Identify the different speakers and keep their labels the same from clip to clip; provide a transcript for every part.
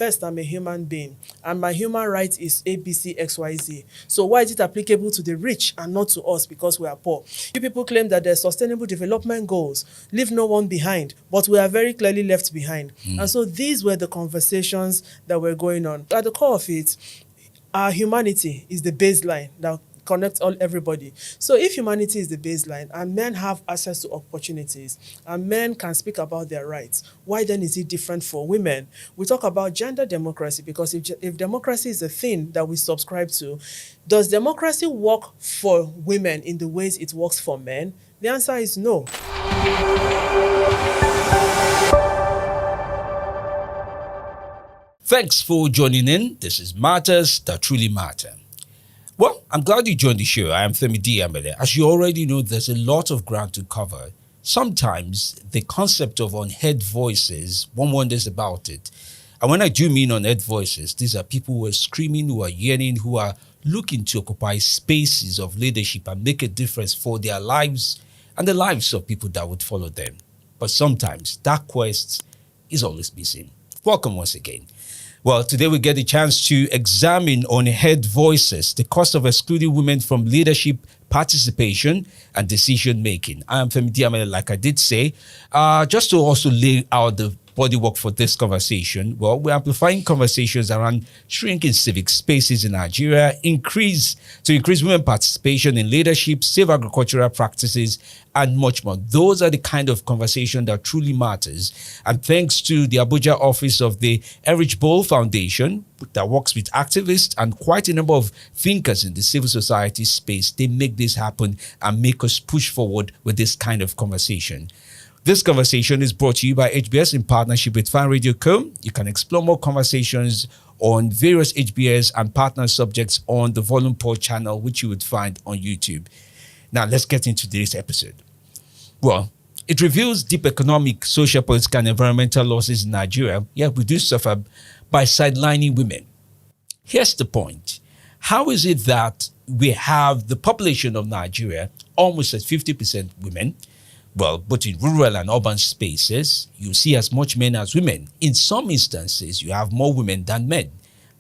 Speaker 1: first, I'm a human being, and my human right is ABCXYZ. So why is it applicable to the rich and not to us because we are poor? You people claim that there's sustainable development goals, leave no one behind, but we are very clearly left behind. And so these were the conversations that were going on. At the core of it, our humanity is the baseline that connects everybody. So if humanity is the baseline and men have access to opportunities and men can speak about their rights, why then is it different for women? We talk about gender democracy because if democracy is a thing that we subscribe to, does democracy work for women in the ways it works for men? The answer is no.
Speaker 2: Thanks for joining in. This is Matters That Truly Matter. Well, I'm glad you joined the show. I am Priye Diri. As you already know, there's a lot of ground to cover. Sometimes the concept of unheard voices, one wonders about it. And when I do mean unheard voices, these are people who are screaming, who are yearning, who are looking to occupy spaces of leadership and make a difference for their lives and the lives of people that would follow them. But sometimes that quest is always missing. Welcome once again. Well, today we get a chance to examine unheard voices, the cost of excluding women from leadership, participation, and decision-making. I am Priye Diri, like I did say. Just to also lay out the bodywork for this conversation, well, we're amplifying conversations around shrinking civic spaces in Nigeria, increase women participation in leadership, safe agricultural practices, and much more. Those are the kind of conversation that truly matters. And thanks to the Abuja office of the Erich Boll Foundation that works with activists and quite a number of thinkers in the civil society space, they make this happen and make us push forward with this kind of conversation. This conversation is brought to you by HBS in partnership with Fan Radio Com. You can explore more conversations on various HBS and partner subjects on the Volume Pod channel, which you would find on YouTube. Now, let's get into today's episode. Well, it reveals deep economic, social, political, and environmental losses in Nigeria, yet we do suffer by sidelining women. Here's the point. How is it that we have the population of Nigeria almost at 50% women? Well, both in rural and urban spaces, you see as much men as women. In some instances, you have more women than men.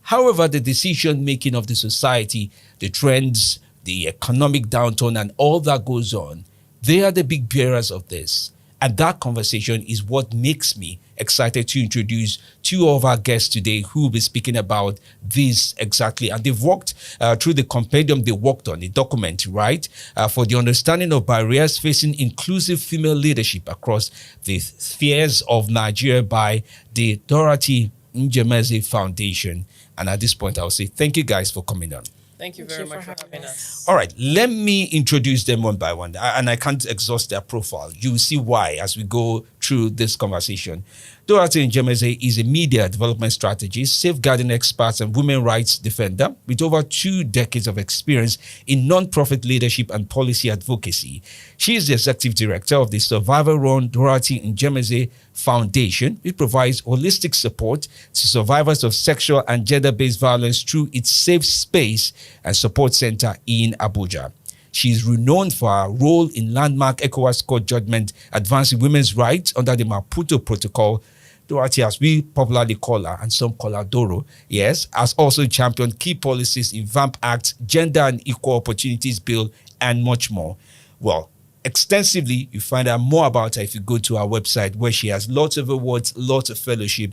Speaker 2: However, the decision-making of the society, the trends, the economic downturn, and all that goes on, they are the big bearers of this. And that conversation is what makes me excited to introduce two of our guests today who will be speaking about this exactly. And they've worked through the compendium they worked on, the document, right, for the understanding of barriers facing inclusive female leadership across the spheres of Nigeria by the Dorothy Njemanze Foundation. And at this point, I'll say thank you guys for coming on.
Speaker 1: Thank you very much for having us.
Speaker 2: All right, let me introduce them one by one. And I can't exhaust their profile. You'll see why as we go through this conversation. Dorothy Njemanze is a media development strategist, safeguarding expert, and women rights defender with over 2 decades of experience in non-profit leadership and policy advocacy. She is the executive director of the survivor-run Dorothy Njemanze Foundation, which provides holistic support to survivors of sexual and gender-based violence through its Safe Space and Support Center in Abuja. She is renowned for her role in landmark ECOWAS court judgment advancing women's rights under the Maputo Protocol. Dorothy, as we popularly call her, and some call her Doro, yes, has also championed key policies in VAMP Act, Gender and Equal Opportunities Bill, and much more. Well, extensively, you find out more about her if you go to our website, where she has lots of awards, lots of fellowship,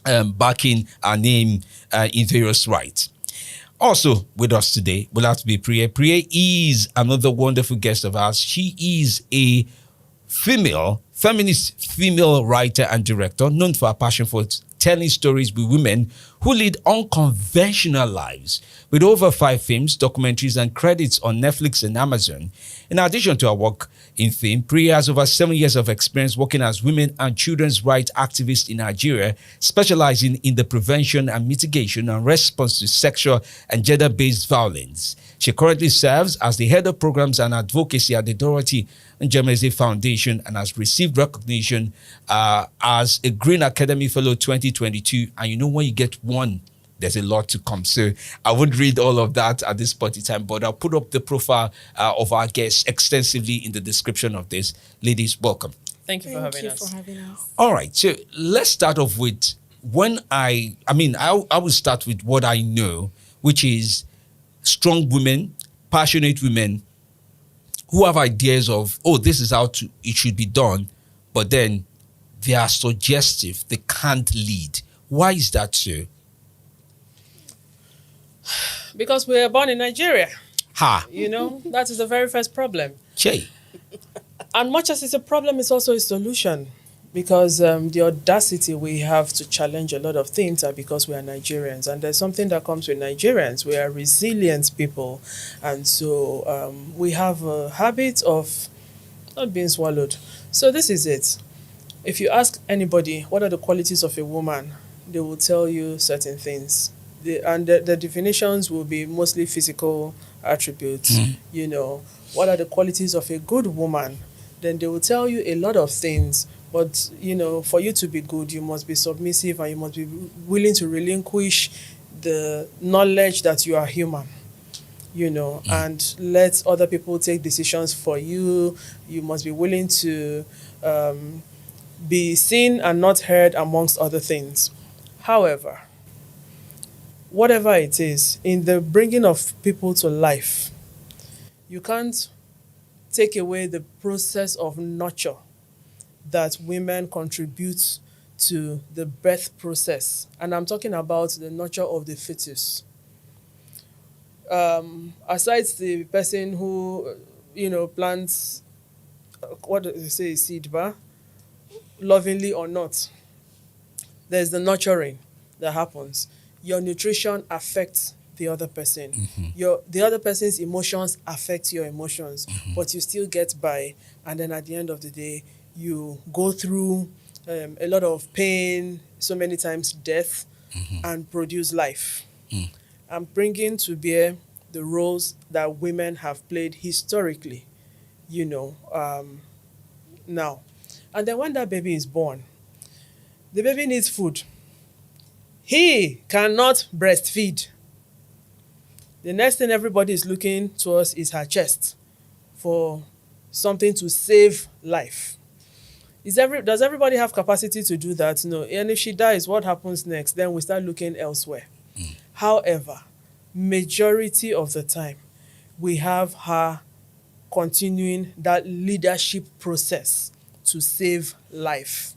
Speaker 2: backing her name in various rights. Also with us today will have to be Priye. Priye is another wonderful guest of ours. She is a feminist female writer and director known for her passion for telling stories with women who lead unconventional lives, with over 5 films, documentaries, and credits on Netflix and Amazon. In addition to her work in film, Priye has over 7 years of experience working as women and children's rights activist in Nigeria, specializing in the prevention and mitigation and response to sexual and gender-based violence. She currently serves as the head of programs and advocacy at the Dorothy Njemanze Foundation and has received recognition as a Green Academy Fellow 2022. And you know, when you get one, there's a lot to come. So I won't read all of that at this point in time, but I'll put up the profile of our guests extensively in the description of this. Ladies, welcome.
Speaker 1: Thank you for having us.
Speaker 2: All right, so let's start off with when I will start with what I know, which is strong women, passionate women who have ideas of, oh, this is how it should be done, but then they are suggestive. They can't lead. Why is that so?
Speaker 1: Because we were born in Nigeria.
Speaker 2: Ha.
Speaker 1: That is the very first problem.
Speaker 2: Che.
Speaker 1: And much as it's a problem, it's also a solution. Because the audacity we have to challenge a lot of things are because we are Nigerians. And there's something that comes with Nigerians. We are resilient people. And so we have a habit of not being swallowed. So this is it. If you ask anybody, what are the qualities of a woman? They will tell you certain things. The definitions will be mostly physical attributes. What are the qualities of a good woman? Then they will tell you a lot of things. But, for you to be good, you must be submissive and you must be willing to relinquish the knowledge that you are human, and let other people take decisions for you. You must be willing to be seen and not heard, amongst other things. However, whatever it is, in the bringing of people to life, you can't take away the process of nurture that women contribute to the birth process. And I'm talking about the nurture of the fetus. Aside the person who, plants, what do they say, seed bar, lovingly or not, there's the nurturing that happens. Your nutrition affects the other person. The other person's emotions affect your emotions, but you still get by. And then at the end of the day, you go through a lot of pain, so many times death, and produce life. I'm bringing to bear the roles that women have played historically, now. And then when that baby is born, the baby needs food. He cannot breastfeed. The next thing everybody is looking to us is her chest for something to save life. Does everybody have capacity to do that? No. And if she dies, what happens next? Then we start looking elsewhere. However, majority of the time, we have her continuing that leadership process to save life.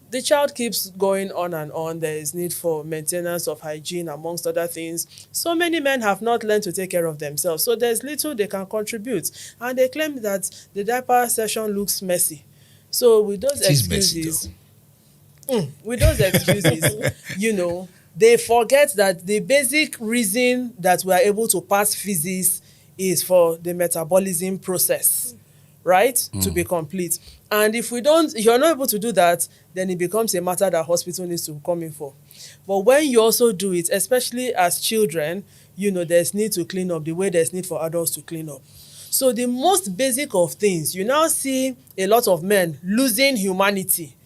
Speaker 1: The child keeps going on and on. There is need for maintenance of hygiene, amongst other things. So many men have not learned to take care of themselves. So there's little they can contribute. And they claim that the diaper session looks messy. So with those excuses, they forget that the basic reason that we are able to pass physics is for the metabolism process, right? To be complete. And if you're not able to do that, then it becomes a matter that hospital needs to come in for. But when you also do it, especially as children, there's need to clean up the way there's need for adults to clean up. So the most basic of things, you now see a lot of men losing humanity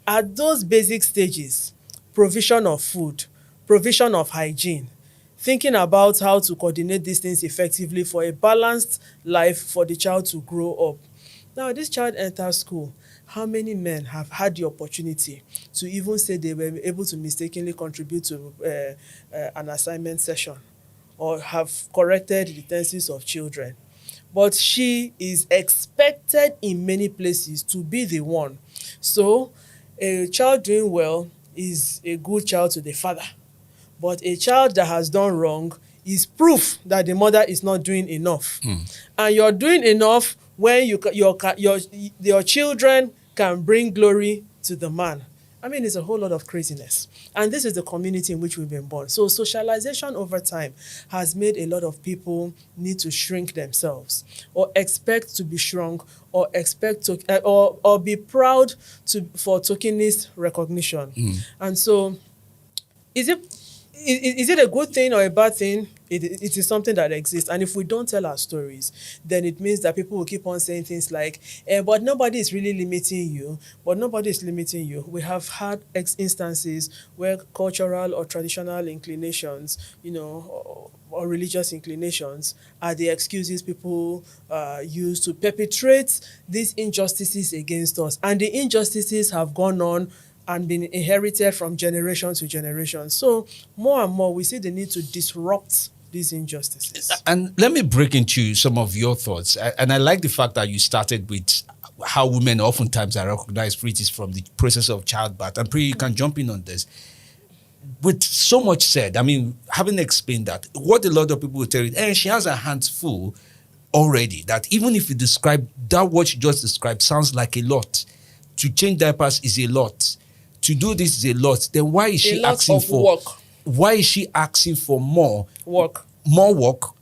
Speaker 1: at those basic stages: provision of food, provision of hygiene, thinking about how to coordinate these things effectively for a balanced life for the child to grow up. Now, this child enters school. How many men have had the opportunity to even say they were able to mistakenly contribute to an assignment session or have corrected the tenses of children? But she is expected in many places to be the one. So a child doing well is a good child to the father. But a child that has done wrong is proof that the mother is not doing enough. And you're doing enough when your children can bring glory to the man. I mean, it's a whole lot of craziness. And this is the community in which we've been born. So socialization over time has made a lot of people need to shrink themselves, or expect to be shrunk, or expect to, or be proud for tokenist recognition. And so, is it a good thing or a bad thing? It is something that exists. And if we don't tell our stories, then it means that people will keep on saying things like, but nobody is really limiting you. But nobody is limiting you. We have had instances where cultural or traditional inclinations, or religious inclinations are the excuses people use to perpetrate these injustices against us. And the injustices have gone on and been inherited from generation to generation. So more and more, we see the need to disrupt these injustices.
Speaker 2: And let me break into some of your thoughts. And I like the fact that you started with how women oftentimes are recognized preties from the process of childbirth. And Priye, you can jump in on this. With so much said, I mean, having explained that, what a lot of people will tell you, she has her hands full already, that even if you describe that, what you just described sounds like a lot. To change diapers is a lot. To do this is a lot. Then why is she asking for
Speaker 1: work?
Speaker 2: Why is she asking for more
Speaker 1: Work,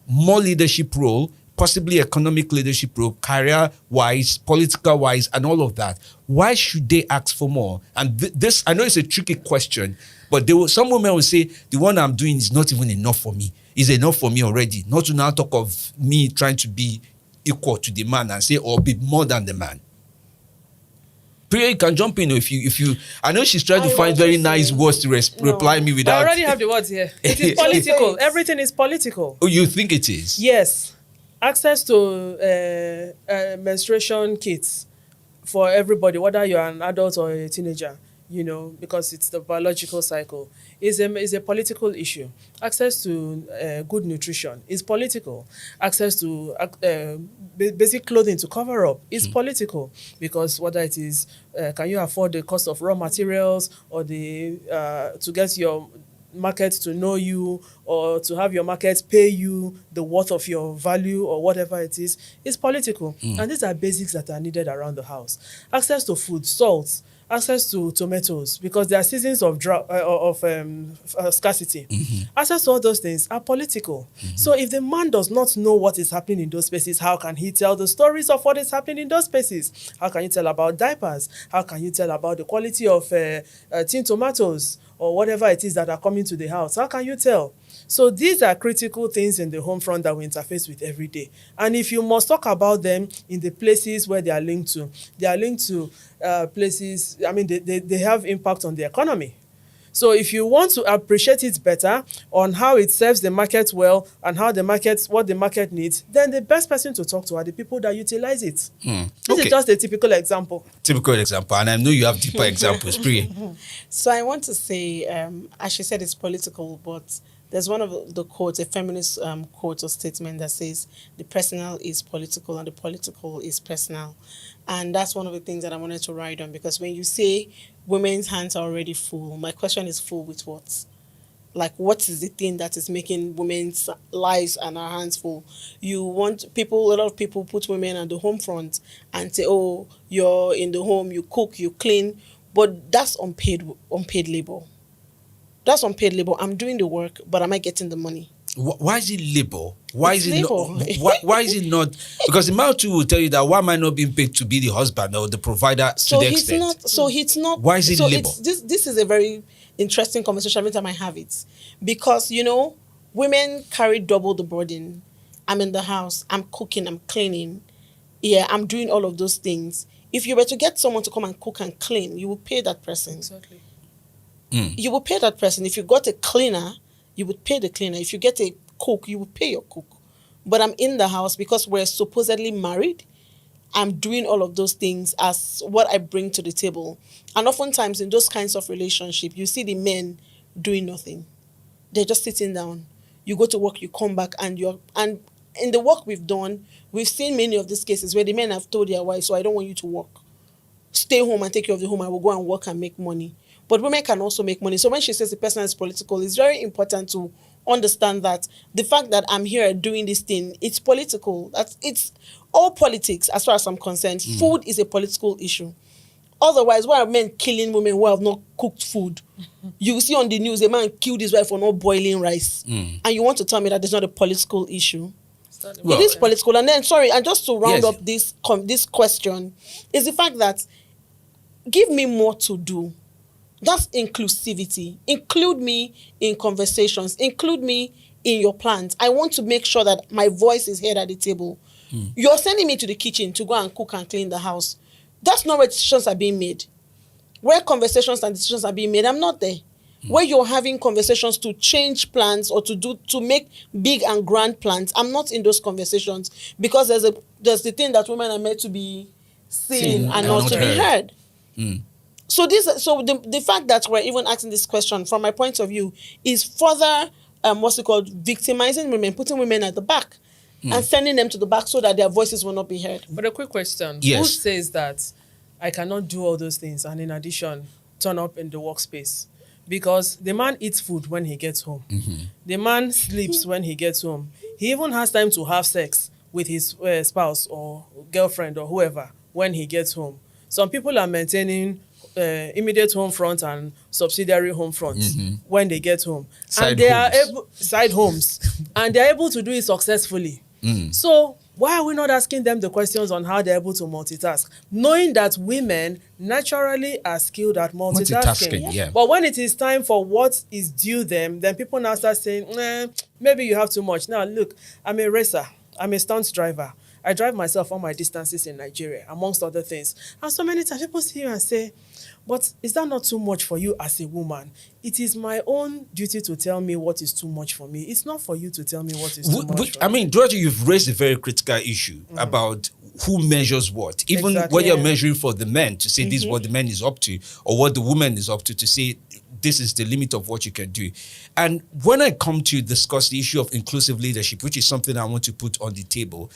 Speaker 2: more leadership role, possibly economic leadership role, career-wise, political-wise, and all of that? Why should they ask for more? And this, I know it's a tricky question, but some women will say, the one I'm doing is not even enough for me. It's enough for me already. Not to now talk of me trying to be equal to the man and say, or be more than the man. Priye, you can jump in if you. I know she's trying to find very nice words to reply me without.
Speaker 1: I already have the words here. It is political. Everything is political.
Speaker 2: Oh, you think it is?
Speaker 1: Yes. Access to menstruation kits for everybody, whether you're an adult or a teenager, because it's the biological cycle, is a political issue. Access to good nutrition is political. Access to basic clothing to cover up is political, because whether it is can you afford the cost of raw materials, or to get your market to know you, or to have your market pay you the worth of your value, or whatever it is political. And these are basics that are needed around the house. Access to food, salt, access to tomatoes, because there are seasons of scarcity. Access to all those things are political. So if the man does not know what is happening in those spaces, how can he tell the stories of what is happening in those spaces? How can you tell about diapers? How can you tell about the quality of tin tomatoes, or whatever it is that are coming to the house? How can you tell? So these are critical things in the home front that we interface with every day. And if you must talk about them in the places where they are linked to places, I mean, they have impact on the economy. So if you want to appreciate it better on how it serves the market well, and what the market needs, then the best person to talk to are the people that utilize it. This is just a typical example.
Speaker 2: And I know you have deeper examples, Priye.
Speaker 3: So I want to say, as she said, it's political, but there's one of the quotes, a feminist quote or statement that says, the personal is political and the political is personal. And that's one of the things that I wanted to write on, because when you say women's hands are already full, my question is full with what? Like, what is the thing that is making women's lives and our hands full? A lot of people put women at the home front and say, oh, you're in the home, you cook, you clean, but that's unpaid labor. That's unpaid labor. I'm doing the work, but am I getting the money?
Speaker 2: Why is it labor? Why is it not? Because the man too will tell you that why am I not being paid to be the husband or the provider to the extent? Why is it labor?
Speaker 3: This is a very interesting conversation every time I have it. Because, women carry double the burden. I'm in the house, I'm cooking, I'm cleaning. Yeah, I'm doing all of those things. If you were to get someone to come and cook and clean, you would pay that person.
Speaker 1: Exactly.
Speaker 3: You will pay that person. If you got a cleaner, you would pay the cleaner. If you get a cook, you would pay your cook. But I'm in the house because we're supposedly married. I'm doing all of those things as what I bring to the table. And oftentimes in those kinds of relationships, you see the men doing nothing. They're just sitting down. You go to work, you come back, and in the work we've done, we've seen many of these cases where the men have told their wives, so I don't want you to work. Stay home and take care of the home. I will go and work and make money. But women can also make money. So when she says the person is political, it's very important to understand that the fact that I'm here doing this thing, it's political. It's all politics as far as I'm concerned. Food is a political issue. Otherwise, why are men killing women who have not cooked food? You see on the news, a man killed his wife for not boiling rice. And you want to tell me that it's not a political issue? It is political. And then, and just to round up this question, is the fact that give me more to do. That's inclusivity. Include me in conversations. Include me in your plans. I want to make sure that my voice is heard at the table. You're sending me to the kitchen to go and cook and clean the house. That's not where decisions are being made. Where conversations and decisions are being made, I'm not there. Where you're having conversations to change plans or to make big and grand plans, I'm not in those conversations, because there's the thing that women are meant to be seen and not to be heard. So the fact that we're even asking this question, from my point of view, is further what's it called, victimizing women, putting women at the back, and sending them to the back so that their voices will not be heard.
Speaker 1: But a quick question.
Speaker 2: Yes.
Speaker 1: Who says that I cannot do all those things and in addition turn up in the workspace? Because the man eats food when he gets home. The man sleeps when he gets home. He even has time to have sex with his spouse or girlfriend or whoever when he gets home. Some people are maintaining immediate home front and subsidiary home front when they get home.
Speaker 2: Side
Speaker 1: Side homes. And they're able to do it successfully. So why are we not asking them the questions on how they're able to multitask? Knowing that women naturally are skilled at multitasking.
Speaker 2: Yeah.
Speaker 1: But when it is time for what is due them, then people now start saying, maybe you have too much. Now, look, I'm a racer. I'm a stunt driver. I drive myself on my distances in Nigeria, amongst other things. And so many times people see you and say, but is that not too much for you as a woman? It is my own duty to tell me what is too much for me. It's not for you to tell me what is too much for me.
Speaker 2: I mean, Dorothy, you've raised a very critical issue about who measures what. Even
Speaker 1: Exactly.
Speaker 2: when you're measuring for the men to say this is what the man is up to, or what the woman is up to say this is the limit of what you can do. And when I come to discuss the issue of inclusive leadership, which is something I want to put on the table,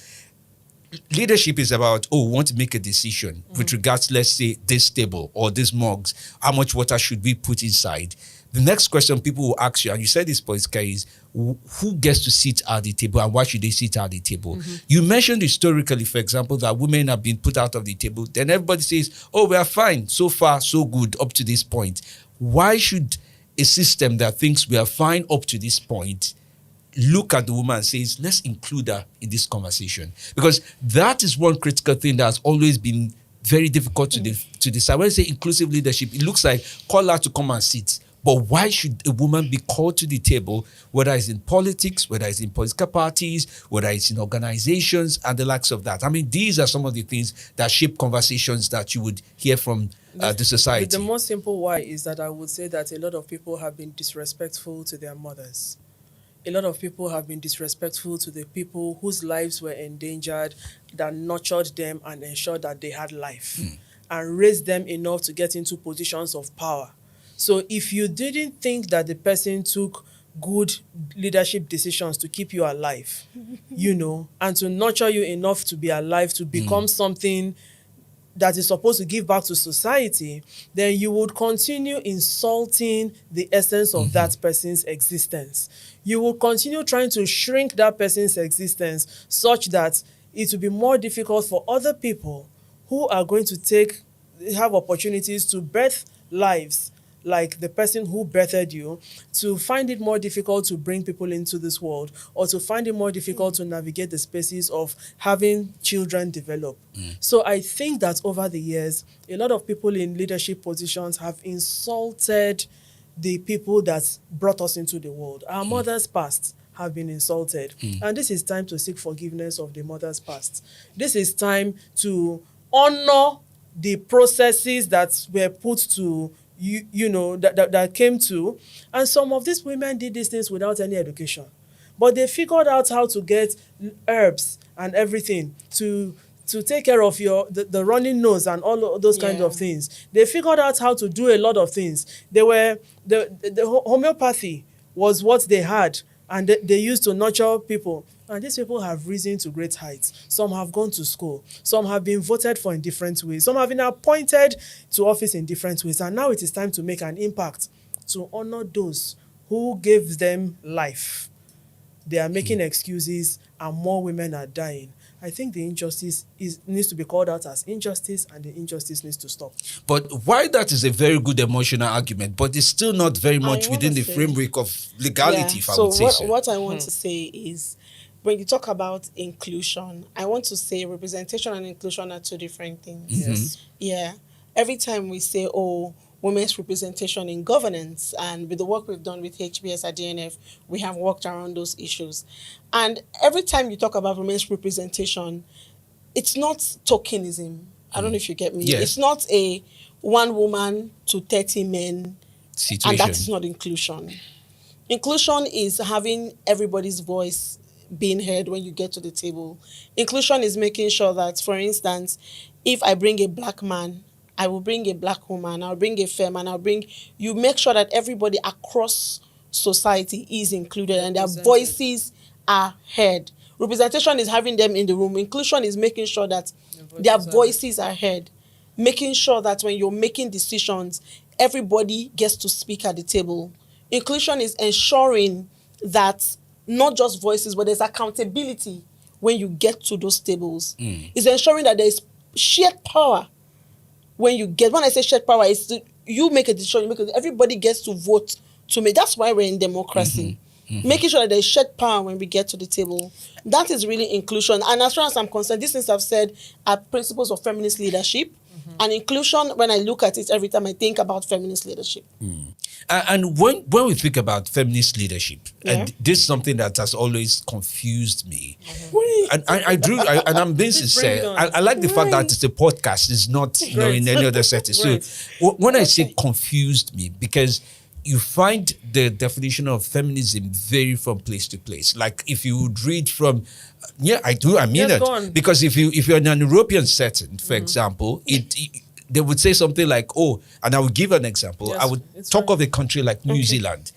Speaker 2: leadership is about, we want to make a decision with regards, let's say, this table or these mugs, how much water should we put inside? The next question people will ask you, and you said this, Poiska, is who gets to sit at the table and why should they sit at the table? You mentioned historically, for example, that women have been put out of the table. Then everybody says, we are fine. So far, so good up to this point. Why should a system that thinks we are fine up to this point look at the woman and says, let's include her in this conversation? Because that is one critical thing that has always been very difficult to decide. When I say inclusive leadership, it looks like call her to come and sit. But why should a woman be called to the table, whether it's in politics, whether it's in political parties, whether it's in organizations and the likes of that? I mean, these are some of the things that shape conversations that you would hear from the society.
Speaker 1: The most simple why is that I would say that a lot of people have been disrespectful to their mothers. A lot of people have been disrespectful to the people whose lives were endangered, that nurtured them and ensured that they had life and raised them enough to get into positions of power. So if you didn't think that the person took good leadership decisions to keep you alive, and to nurture you enough to be alive, to become something that is supposed to give back to society, then you would continue insulting the essence of that person's existence. You will continue trying to shrink that person's existence such that it will be more difficult for other people who are going to have opportunities to birth lives like the person who birthed you, to find it more difficult to bring people into this world, or to find it more difficult to navigate the spaces of having children develop. So I think that over the years, a lot of people in leadership positions have insulted the people that brought us into the world. Our mothers past have been insulted. And this is time to seek forgiveness of the mothers past. This is time to honor the processes that were put to that came to. And some of these women did these things without any education. But they figured out how to get herbs and everything to take care of the running nose and all of those kinds of things. They figured out how to do a lot of things. The homeopathy was what they had, and they used to nurture people. And these people have risen to great heights. Some have gone to school. Some have been voted for in different ways. Some have been appointed to office in different ways. And now it is time to make an impact, to honor those who gave them life. They are making excuses, and more women are dying. I think the injustice needs to be called out as injustice, and the injustice needs to stop.
Speaker 2: But why that is a very good emotional argument, but it's still not very much within the framework of legality, if I would say so.
Speaker 3: What I want to say is, when you talk about inclusion, I want to say representation and inclusion are two different things.
Speaker 1: Yes.
Speaker 3: Yeah. Every time we say, women's representation in governance, and with the work we've done with HBS at DNF, we have worked around those issues. And every time you talk about women's representation, it's not tokenism. I don't know if you get me.
Speaker 2: Yes.
Speaker 3: It's not a one woman to 30 men
Speaker 2: situation.
Speaker 3: And that is not inclusion. Inclusion is having everybody's voice being heard when you get to the table. Inclusion is making sure that, for instance, if I bring a black man I will bring a black woman, I'll bring a femme, and you make sure that everybody across society is included and their voices are heard. Representation is having them in the room. Inclusion is making sure that their voices are heard. Making sure that when you're making decisions, everybody gets to speak at the table. Inclusion is ensuring that not just voices, but there's accountability when you get to those tables. It's ensuring that there's shared power. When I say shared power, you make a decision, everybody gets to vote to make. That's why we're in democracy. Making sure that there's shared power when we get to the table. That is really inclusion. And as far as I'm concerned, these things I've said are principles of feminist leadership. And inclusion, when I look at it every time, I think about feminist leadership.
Speaker 2: And when we think about feminist leadership, and this is something that has always confused me. And I'm being sincere. I like the fact that it's a podcast, it's not in any other setting. So when I say confused me, because you find the definition of feminism vary from place to place. Like if you would read from, I mean it. Because if you're in an European setting, for example, they would say something like, and I would give an example. I would talk of a country like New Zealand.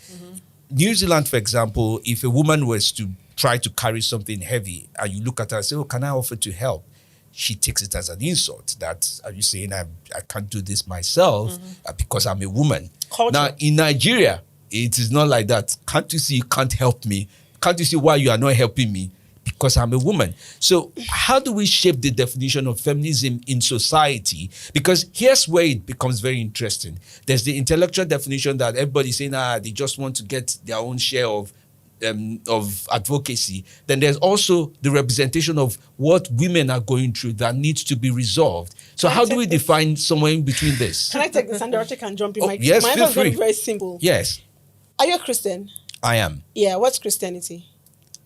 Speaker 2: New Zealand, for example, if a woman was to try to carry something heavy and you look at her and say, can I offer to help? She takes it as an insult. Are you saying I can't do this myself because I'm a woman? Culture. Now, in Nigeria, it is not like that. Can't you see you can't help me? Can't you see why you are not helping me? Because I'm a woman. So how do we shape the definition of feminism in society? Because here's where it becomes very interesting. There's the intellectual definition that everybody's saying, they just want to get their own share of advocacy. Then there's also the representation of what women are going through that needs to be resolved. So how do we define somewhere in between this?
Speaker 3: Can I take this and Dorothy can jump in?
Speaker 2: Yes,
Speaker 3: mine
Speaker 2: feel
Speaker 3: was
Speaker 2: free.
Speaker 3: very simple.
Speaker 2: Yes.
Speaker 3: Are you a Christian?
Speaker 2: I am.
Speaker 3: Yeah, what's Christianity?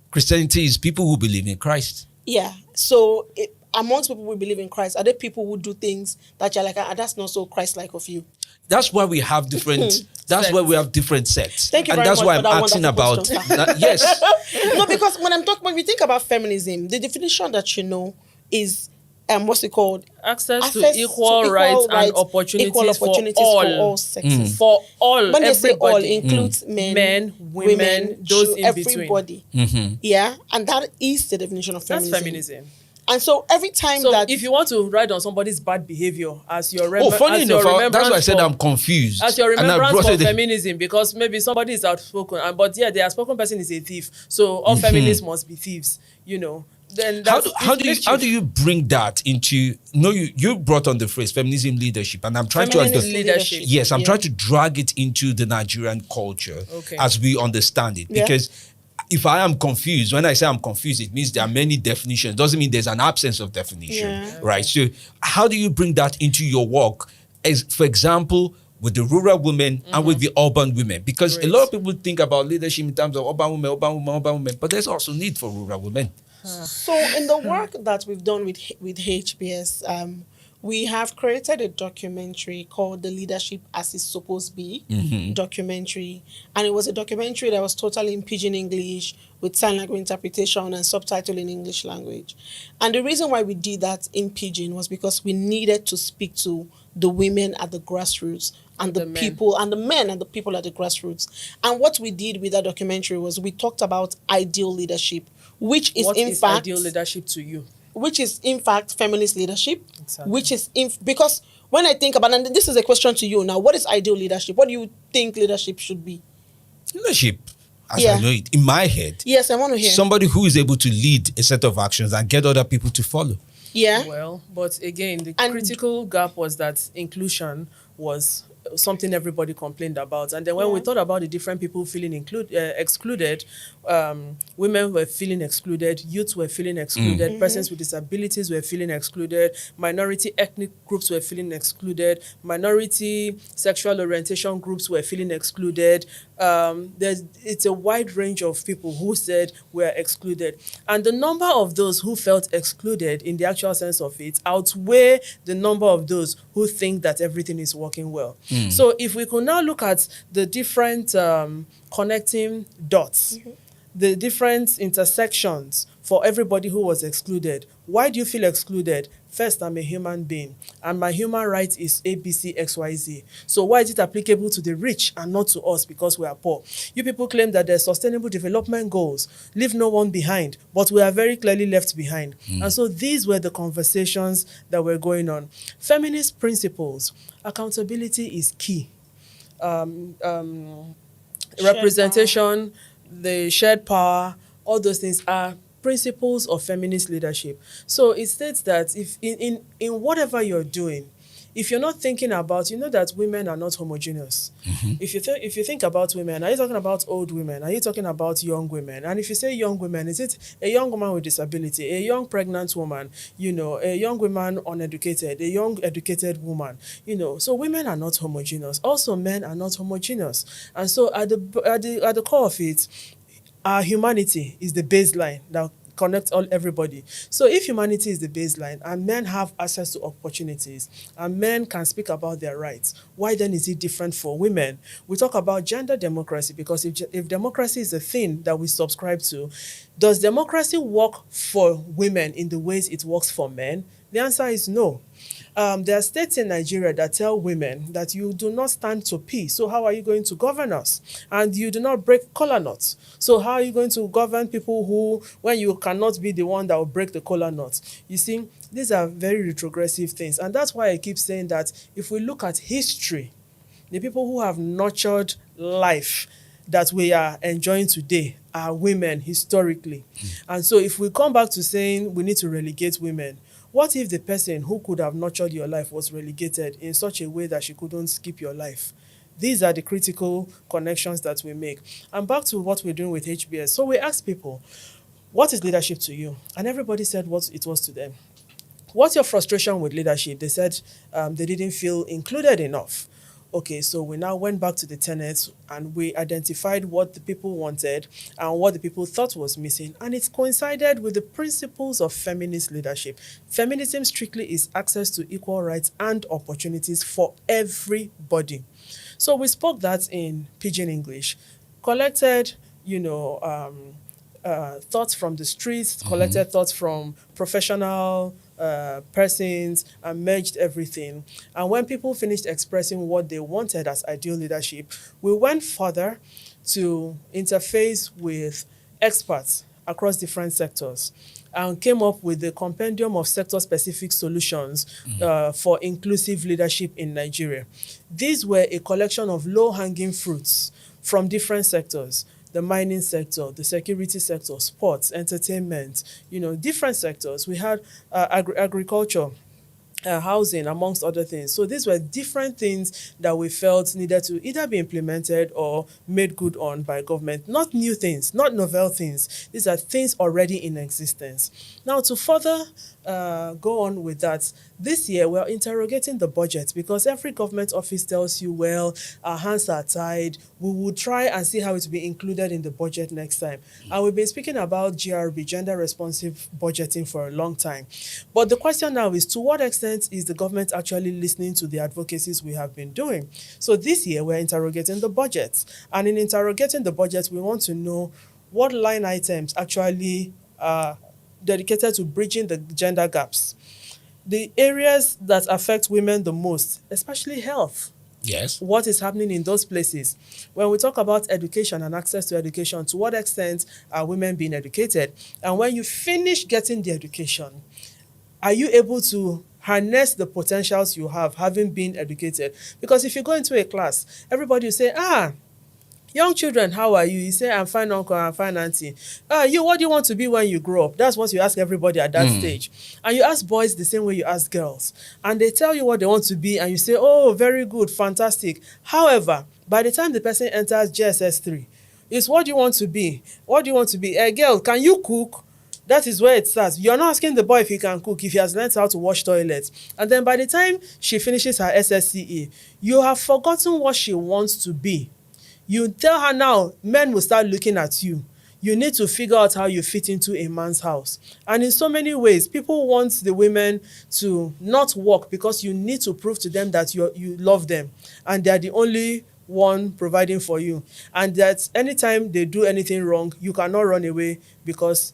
Speaker 2: Christianity is people who believe in Christ.
Speaker 3: Yeah. So amongst people who believe in Christ, are there people who do things that you're like, that's not so Christ-like of you?
Speaker 2: That's why we have different. That's why we have different sects.
Speaker 3: Thank you
Speaker 2: and
Speaker 3: very
Speaker 2: that's
Speaker 3: much
Speaker 2: why
Speaker 3: for
Speaker 2: I'm
Speaker 3: that
Speaker 2: asking
Speaker 3: wonderful
Speaker 2: about. Yes.
Speaker 3: No, because when we think about feminism, the definition that is what's it called?
Speaker 1: Access to equal rights and opportunities for all
Speaker 3: sexes.
Speaker 1: For all,
Speaker 3: when they say all,
Speaker 1: everybody.
Speaker 3: includes men, women,
Speaker 1: those in
Speaker 3: everybody. Yeah, and that is the definition of feminism.
Speaker 1: That's feminism.
Speaker 3: And so every time
Speaker 1: if you want to ride on somebody's bad behavior as your
Speaker 2: funny enough, that's why I said I'm confused.
Speaker 1: As your remembrance for feminism, because maybe somebody is outspoken, but the outspoken person is a thief. So all feminists must be thieves, Then
Speaker 2: how do you bring that into? You brought on the phrase feminism leadership, and I'm trying to
Speaker 3: leadership.
Speaker 2: Yes, I'm trying to drag it into the Nigerian culture as we understand it, because if I am confused, when I say I'm confused, it means there are many definitions. It doesn't mean there's an absence of definition, right? So how do you bring that into your work? As, for example, with the rural women and with the urban women? Because a lot of people think about leadership in terms of urban women, but there's also need for rural women.
Speaker 3: So in the work that we've done with HBS, we have created a documentary called The Leadership as It's Supposed to Be documentary. And it was a documentary that was totally in Pidgin English with sign language interpretation and subtitle in English language. And the reason why we did that in Pidgin was because we needed to speak to the women at the grassroots and the people and the men and the people at the grassroots. And what we did with that documentary was we talked about ideal leadership, which is
Speaker 1: what
Speaker 3: in
Speaker 1: is
Speaker 3: fact
Speaker 1: ideal leadership to you?
Speaker 3: Which is in fact feminist leadership, which is because when I think about, and this is a question to you now, what is ideal leadership? What do you think leadership should be?
Speaker 2: Leadership, as I know it, in my head.
Speaker 3: Yes, I want to hear.
Speaker 2: Somebody who is able to lead a set of actions and get other people to follow.
Speaker 3: Yeah.
Speaker 1: Well, but again, the critical gap was that inclusion was something everybody complained about. And then when we thought about the different people feeling excluded, women were feeling excluded, youths were feeling excluded, persons with disabilities were feeling excluded, minority ethnic groups were feeling excluded, minority sexual orientation groups were feeling excluded. It's a wide range of people who said we're excluded. And the number of those who felt excluded in the actual sense of it outweigh the number of those who think that everything is working well. So if we could now look at the different connecting dots, the different intersections for everybody who was excluded. Why do you feel excluded? First, I'm a human being, and my human right is ABCXYZ. So why is it applicable to the rich and not to us because we are poor? You people claim that the sustainable development goals leave no one behind, but we are very clearly left behind. And so these were the conversations that were going on. Feminist principles, accountability is key. Representation, the shared power, all those things are principles of feminist leadership. So it states that if in whatever you're doing, if you're not thinking about, you know that women are not homogeneous. If you think about women, are you talking about old women? Are you talking about young women? And if you say young women, is it a young woman with disability, a young pregnant woman, a young woman uneducated, a young educated woman, So women are not homogeneous. Also, men are not homogeneous. And so at the core of it, our humanity is the baseline that connects everybody. So if humanity is the baseline and men have access to opportunities and men can speak about their rights, why then is it different for women? We talk about gender democracy because if democracy is a thing that we subscribe to, does democracy work for women in the ways it works for men? The answer is no. There are states in Nigeria that tell women that you do not stand to pee, so how are you going to govern us? And you do not break kola nuts, so how are you going to govern people who, when you cannot be the one that will break the kola nuts? You see, these are very retrogressive things, and that's why I keep saying that if we look at history, the people who have nurtured life that we are enjoying today are women historically. And so if we come back to saying we need to relegate women, what if the person who could have nurtured your life was relegated in such a way that she couldn't skip your life? These are the critical connections that we make. And back to what we're doing with HBS. So we asked people, what is leadership to you? And everybody said what it was to them. What's your frustration with leadership? They said they didn't feel included enough. Okay, so we now went back to the tenets and we identified what the people wanted and what the people thought was missing. And it's coincided with the principles of feminist leadership. Feminism strictly is access to equal rights and opportunities for everybody. So we spoke that in Pidgin English, collected, thoughts from the streets, collected thoughts from professional persons, and merged everything. And when people finished expressing what they wanted as ideal leadership, we went further to interface with experts across different sectors and came up with the Compendium of Sector-Specific Solutions for inclusive leadership in Nigeria. These were a collection of low-hanging fruits from different sectors: the mining sector, the security sector, sports, entertainment, different sectors. We had agriculture, housing, amongst other things. So these were different things that we felt needed to either be implemented or made good on by government. Not new things, not novel things. These are things already in existence. Now, to further go on with that, this year we're interrogating the budget because every government office tells you, well, our hands are tied. We will try and see how it will be included in the budget next time. And we've been speaking about GRB, gender responsive budgeting, for a long time. But the question now is, to what extent is the government actually listening to the advocacies we have been doing? So this year we're interrogating the budget. And in interrogating the budget, we want to know what line items actually are dedicated to bridging the gender gaps. The areas that affect women the most, especially health.
Speaker 2: Yes.
Speaker 1: What is happening in those places? When we talk about education and access to education, to what extent are women being educated? And when you finish getting the education, are you able to harness the potentials you have having been educated? Because if you go into a class, everybody will say, young children, how are you? You say, I'm fine, uncle, I'm fine, auntie. What do you want to be when you grow up? That's what you ask everybody at that stage. And you ask boys the same way you ask girls. And they tell you what they want to be, and you say, oh, very good, fantastic. However, by the time the person enters JSS 3, it's what do you want to be? What do you want to be? Girl, can you cook? That is where it starts. You're not asking the boy if he can cook, if he has learned how to wash toilets. And then by the time she finishes her SSCE, you have forgotten what she wants to be. You tell her now, men will start looking at you. You need to figure out how you fit into a man's house. And in so many ways, people want the women to not work because you need to prove to them that you love them and they're the only one providing for you. And that anytime they do anything wrong, you cannot run away because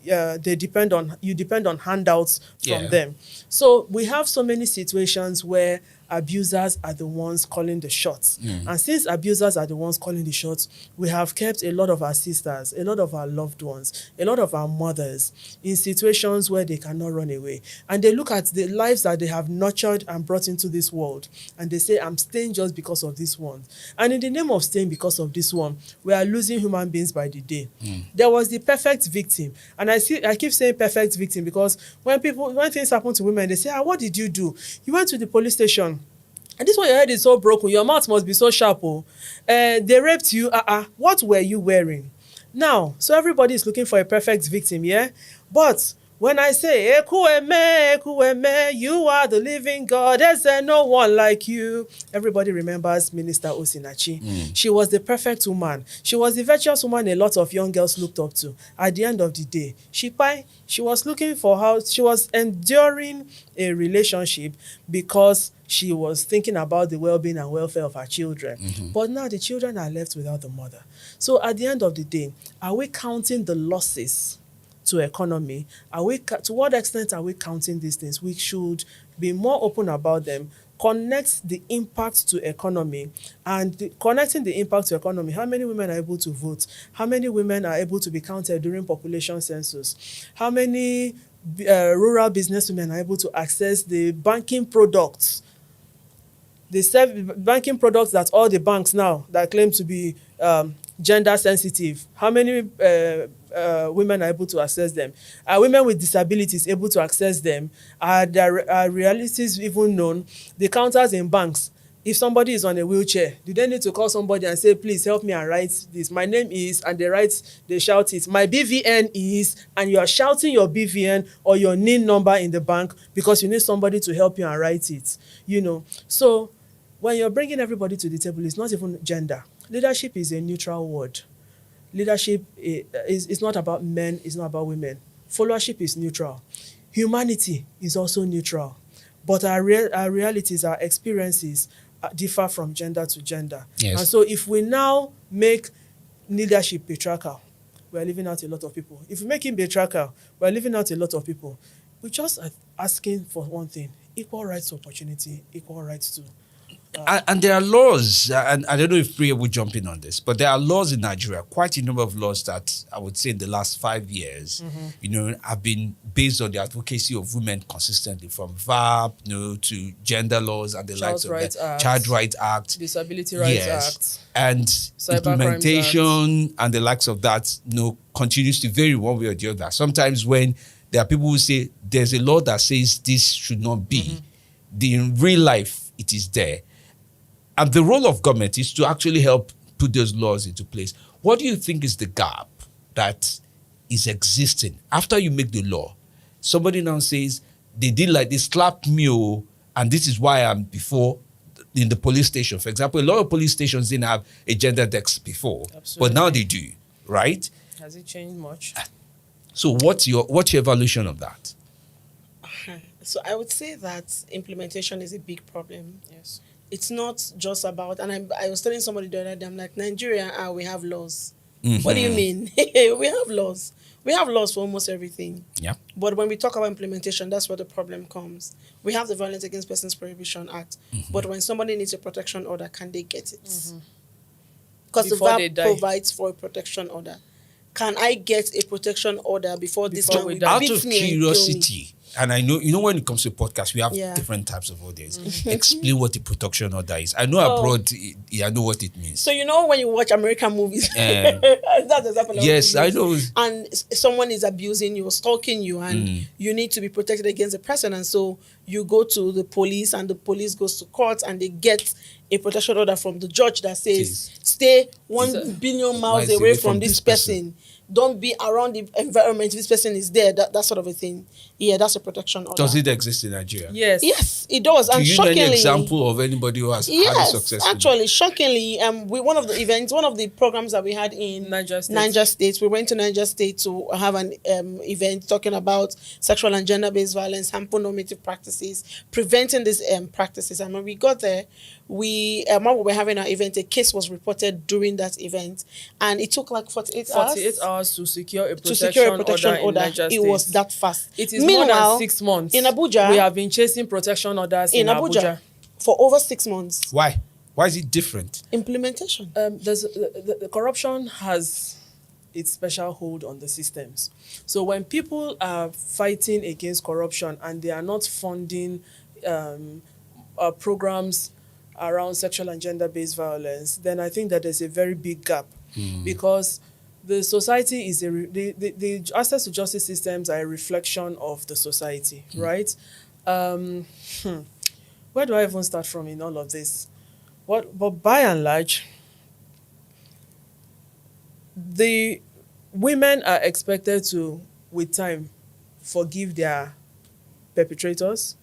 Speaker 1: they depend on handouts from
Speaker 2: Yeah.
Speaker 1: them. So we have so many situations where abusers are the ones calling the shots. And since abusers are the ones calling the shots, we have kept a lot of our sisters, a lot of our loved ones, a lot of our mothers in situations where they cannot run away. And they look at the lives that they have nurtured and brought into this world, and they say, I'm staying just because of this one. And in the name of staying because of this one, we are losing human beings by the day. There was the perfect victim. And I keep saying perfect victim because when things happen to women, they say, what did you do? You went to the police station. And this one, your head is so broken, your mouth must be so sharp. They raped you. What were you wearing? Now, so everybody is looking for a perfect victim, yeah? But when I say, Ekueme, Ekueme, you are the living God, there's no one like you. Everybody remembers Minister Osinachi. She was the perfect woman. She was the virtuous woman a lot of young girls looked up to. At the end of the day, she was looking for how she was enduring a relationship because she was thinking about the well-being and welfare of her children. But now the children are left without the mother. So at the end of the day, are we counting the losses to economy? To what extent are we counting these things? We should be more open about them. Connect the impact to economy, and connecting the impact to economy. How many women are able to vote? How many women are able to be counted during population census? How many rural businesswomen are able to access the banking products? Banking products that all the banks now that claim to be gender sensitive. How many women are able to access them? Are women with disabilities able to access them? Are realities even known? The counters in banks, if somebody is on a wheelchair, do they need to call somebody and say, please help me and write this? My name is, and they shout it. My BVN is, and you are shouting your BVN or your NIN number in the bank because you need somebody to help you and write it. So when you're bringing everybody to the table, it's not even gender. Leadership is a neutral word. Leadership is not about men, it's not about women. Followership is neutral. Humanity is also neutral. But our realities, our experiences differ from gender to gender.
Speaker 2: Yes.
Speaker 1: And so if we now make leadership patriarchal, we're leaving out a lot of people. If we make it patriarchal, we're leaving out a lot of people. We're just asking for one thing: equal rights to opportunity, equal rights to...
Speaker 2: And there are laws, and I don't know if Priya would jump in on this, but there are laws in Nigeria, quite a number of laws that I would say in the last 5 years, have been based on the advocacy of women consistently, from VAP, to gender laws and the likes of that. Child Rights Act,
Speaker 1: Disability Rights Act,
Speaker 2: and
Speaker 1: Cyber
Speaker 2: implementation and the likes of that, continues to vary one way or the other. Sometimes when there are people who say there's a law that says this should not be, in real life it is there. And the role of government is to actually help put those laws into place. What do you think is the gap that is existing after you make the law? Somebody now says, they slapped me, and this is why I'm before in the police station. For example, a lot of police stations didn't have a gender desk before, but now they do, right?
Speaker 1: Has it changed much?
Speaker 2: So what's your evaluation of that?
Speaker 3: So I would say that implementation is a big problem.
Speaker 1: Yes.
Speaker 3: It's not just about, and I was telling somebody the other day, I'm like, Nigeria, we have laws. What do you mean? We have laws. We have laws for almost everything.
Speaker 2: Yeah.
Speaker 3: But when we talk about implementation, that's where the problem comes. We have the Violence Against Persons Prohibition Act. But when somebody needs a protection order, can they get it? Because the VAP provides for a protection order. Can I get a protection order before this man will
Speaker 2: Out
Speaker 3: beat
Speaker 2: of
Speaker 3: me and kill me?
Speaker 2: curiosity, and I know, when it comes to podcasts, we have different types of audience. Explain what the protection order is. I know abroad, I know what it means.
Speaker 3: So when you watch American movies, that's exactly
Speaker 2: yes, I know.
Speaker 3: And someone is abusing you or stalking you, and you need to be protected against the person. And so you go to the police, and the police goes to court, and they get a protection order from the judge that says, stay 1 billion miles away from this person. Don't be around the environment. This person is there. That sort of a thing. Yeah, that's a protection order.
Speaker 2: Does it exist in Nigeria?
Speaker 3: Yes, it does. And
Speaker 2: do you
Speaker 3: shockingly,
Speaker 2: know any example of anybody who has had a success?
Speaker 3: Actually, shockingly, one of the programs that we had in Niger State, we went to Niger State to have an event talking about sexual and gender-based violence, harmful normative practices practices, preventing these practices. And when we got there, when we were having our event, a case was reported during that event, and it took like 48
Speaker 1: hours to secure a protection order in Niger State.
Speaker 3: It was that fast.
Speaker 1: It is more than 6 months.
Speaker 3: In Abuja,
Speaker 1: we have been chasing protection orders in Abuja
Speaker 3: for over 6 months.
Speaker 2: Why? Why is it different?
Speaker 3: Implementation.
Speaker 1: The corruption has its special hold on the systems. So when people are fighting against corruption and they are not funding programs around sexual and gender-based violence, then I think that there's a very big gap because the society is the access to justice systems are a reflection of the society, right? Where do I even start from in all of this? But by and large, the women are expected to, with time, forgive their perpetrators,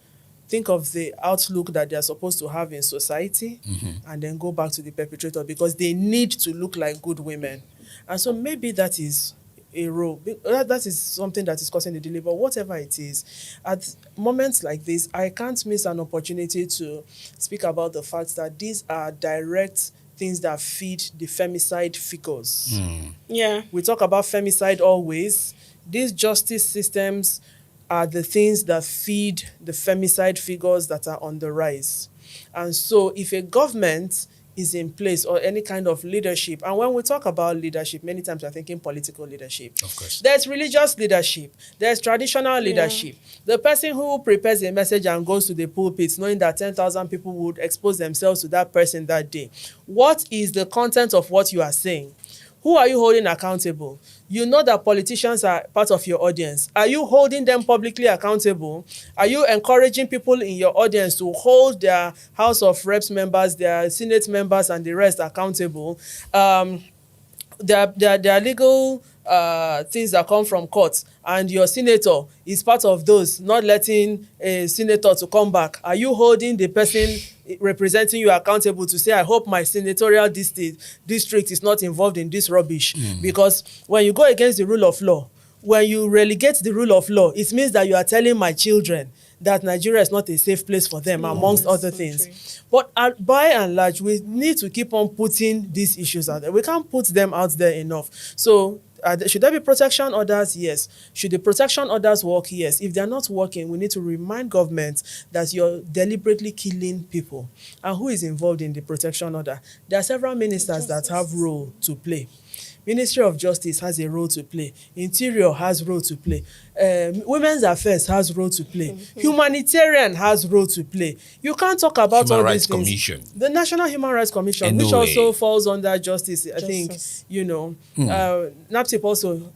Speaker 1: think of the outlook that they are supposed to have in society, and then go back to the perpetrator because they need to look like good women. And so maybe that is a role. That is something that is causing the delay. But whatever it is, at moments like this, I can't miss an opportunity to speak about the fact that these are direct things that feed the femicide figures.
Speaker 3: Yeah.
Speaker 1: We talk about femicide always. These justice systems are the things that feed the femicide figures that are on the rise. And so if a government is in place or any kind of leadership, and when we talk about leadership, many times we're thinking political leadership.
Speaker 2: Of course.
Speaker 1: There's religious leadership. There's traditional leadership. The person who prepares a message and goes to the pulpit knowing that 10,000 people would expose themselves to that person that day. What is the content of what you are saying? Who are you holding accountable? You know that politicians are part of your audience. Are you holding them publicly accountable? Are you encouraging people in your audience to hold their House of Reps members, their Senate members, and the rest accountable? There are legal things that come from courts, and your senator is part of those not letting a senator to come back. Are you holding the person representing you accountable to say, I hope my senatorial district is not involved in this rubbish? Because when you go against the rule of law, when you relegate the rule of law, it means that you are telling my children that Nigeria is not a safe place for them, amongst other things. But by and large, we need to keep on putting these issues out there. We can't put them out there enough. So should there be protection orders? Yes. Should the protection orders work? Yes. If they're not working, we need to remind governments that you're deliberately killing people. And who is involved in the protection order? There are several ministers that have role to play. Ministry of Justice has a role to play. Interior has role to play. Women's Affairs has role to play. Humanitarian has role to play. You can't talk about
Speaker 2: Human
Speaker 1: all
Speaker 2: Rights
Speaker 1: these things.
Speaker 2: Commission.
Speaker 1: The National Human Rights Commission, which also falls under justice, I think, NAPTIP also,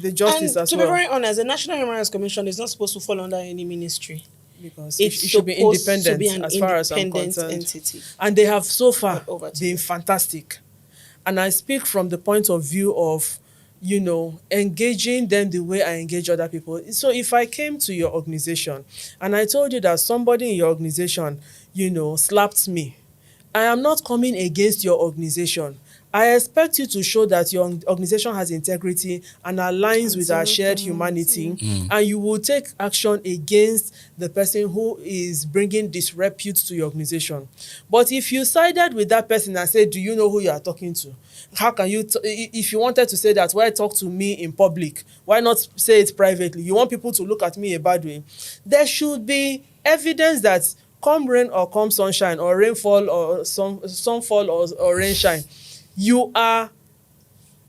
Speaker 1: the justice
Speaker 3: and
Speaker 1: as
Speaker 3: to
Speaker 1: well.
Speaker 3: be very honest, the National Human Rights Commission is not supposed to fall under any ministry.
Speaker 1: Because
Speaker 3: It's
Speaker 1: it should be
Speaker 3: supposed to
Speaker 1: independent
Speaker 3: be an
Speaker 1: as far as I'm
Speaker 3: independent
Speaker 1: concerned.
Speaker 3: entity.
Speaker 1: And they have so far
Speaker 3: Not over to
Speaker 1: been fantastic. And I speak from the point of view of, engaging them the way I engage other people. So if I came to your organization and I told you that somebody in your organization, slapped me, I am not coming against your organization. I expect you to show that your organization has integrity and aligns with our shared humanity, and you will take action against the person who is bringing disrepute to your organization. But if you sided with that person and said, do you know who you are talking to? How can you, if you wanted to say that, why talk to me in public? Why not say it privately? You want people to look at me a bad way? There should be evidence that come rain or come sunshine, or rainfall or sunfall or rain shine, you are,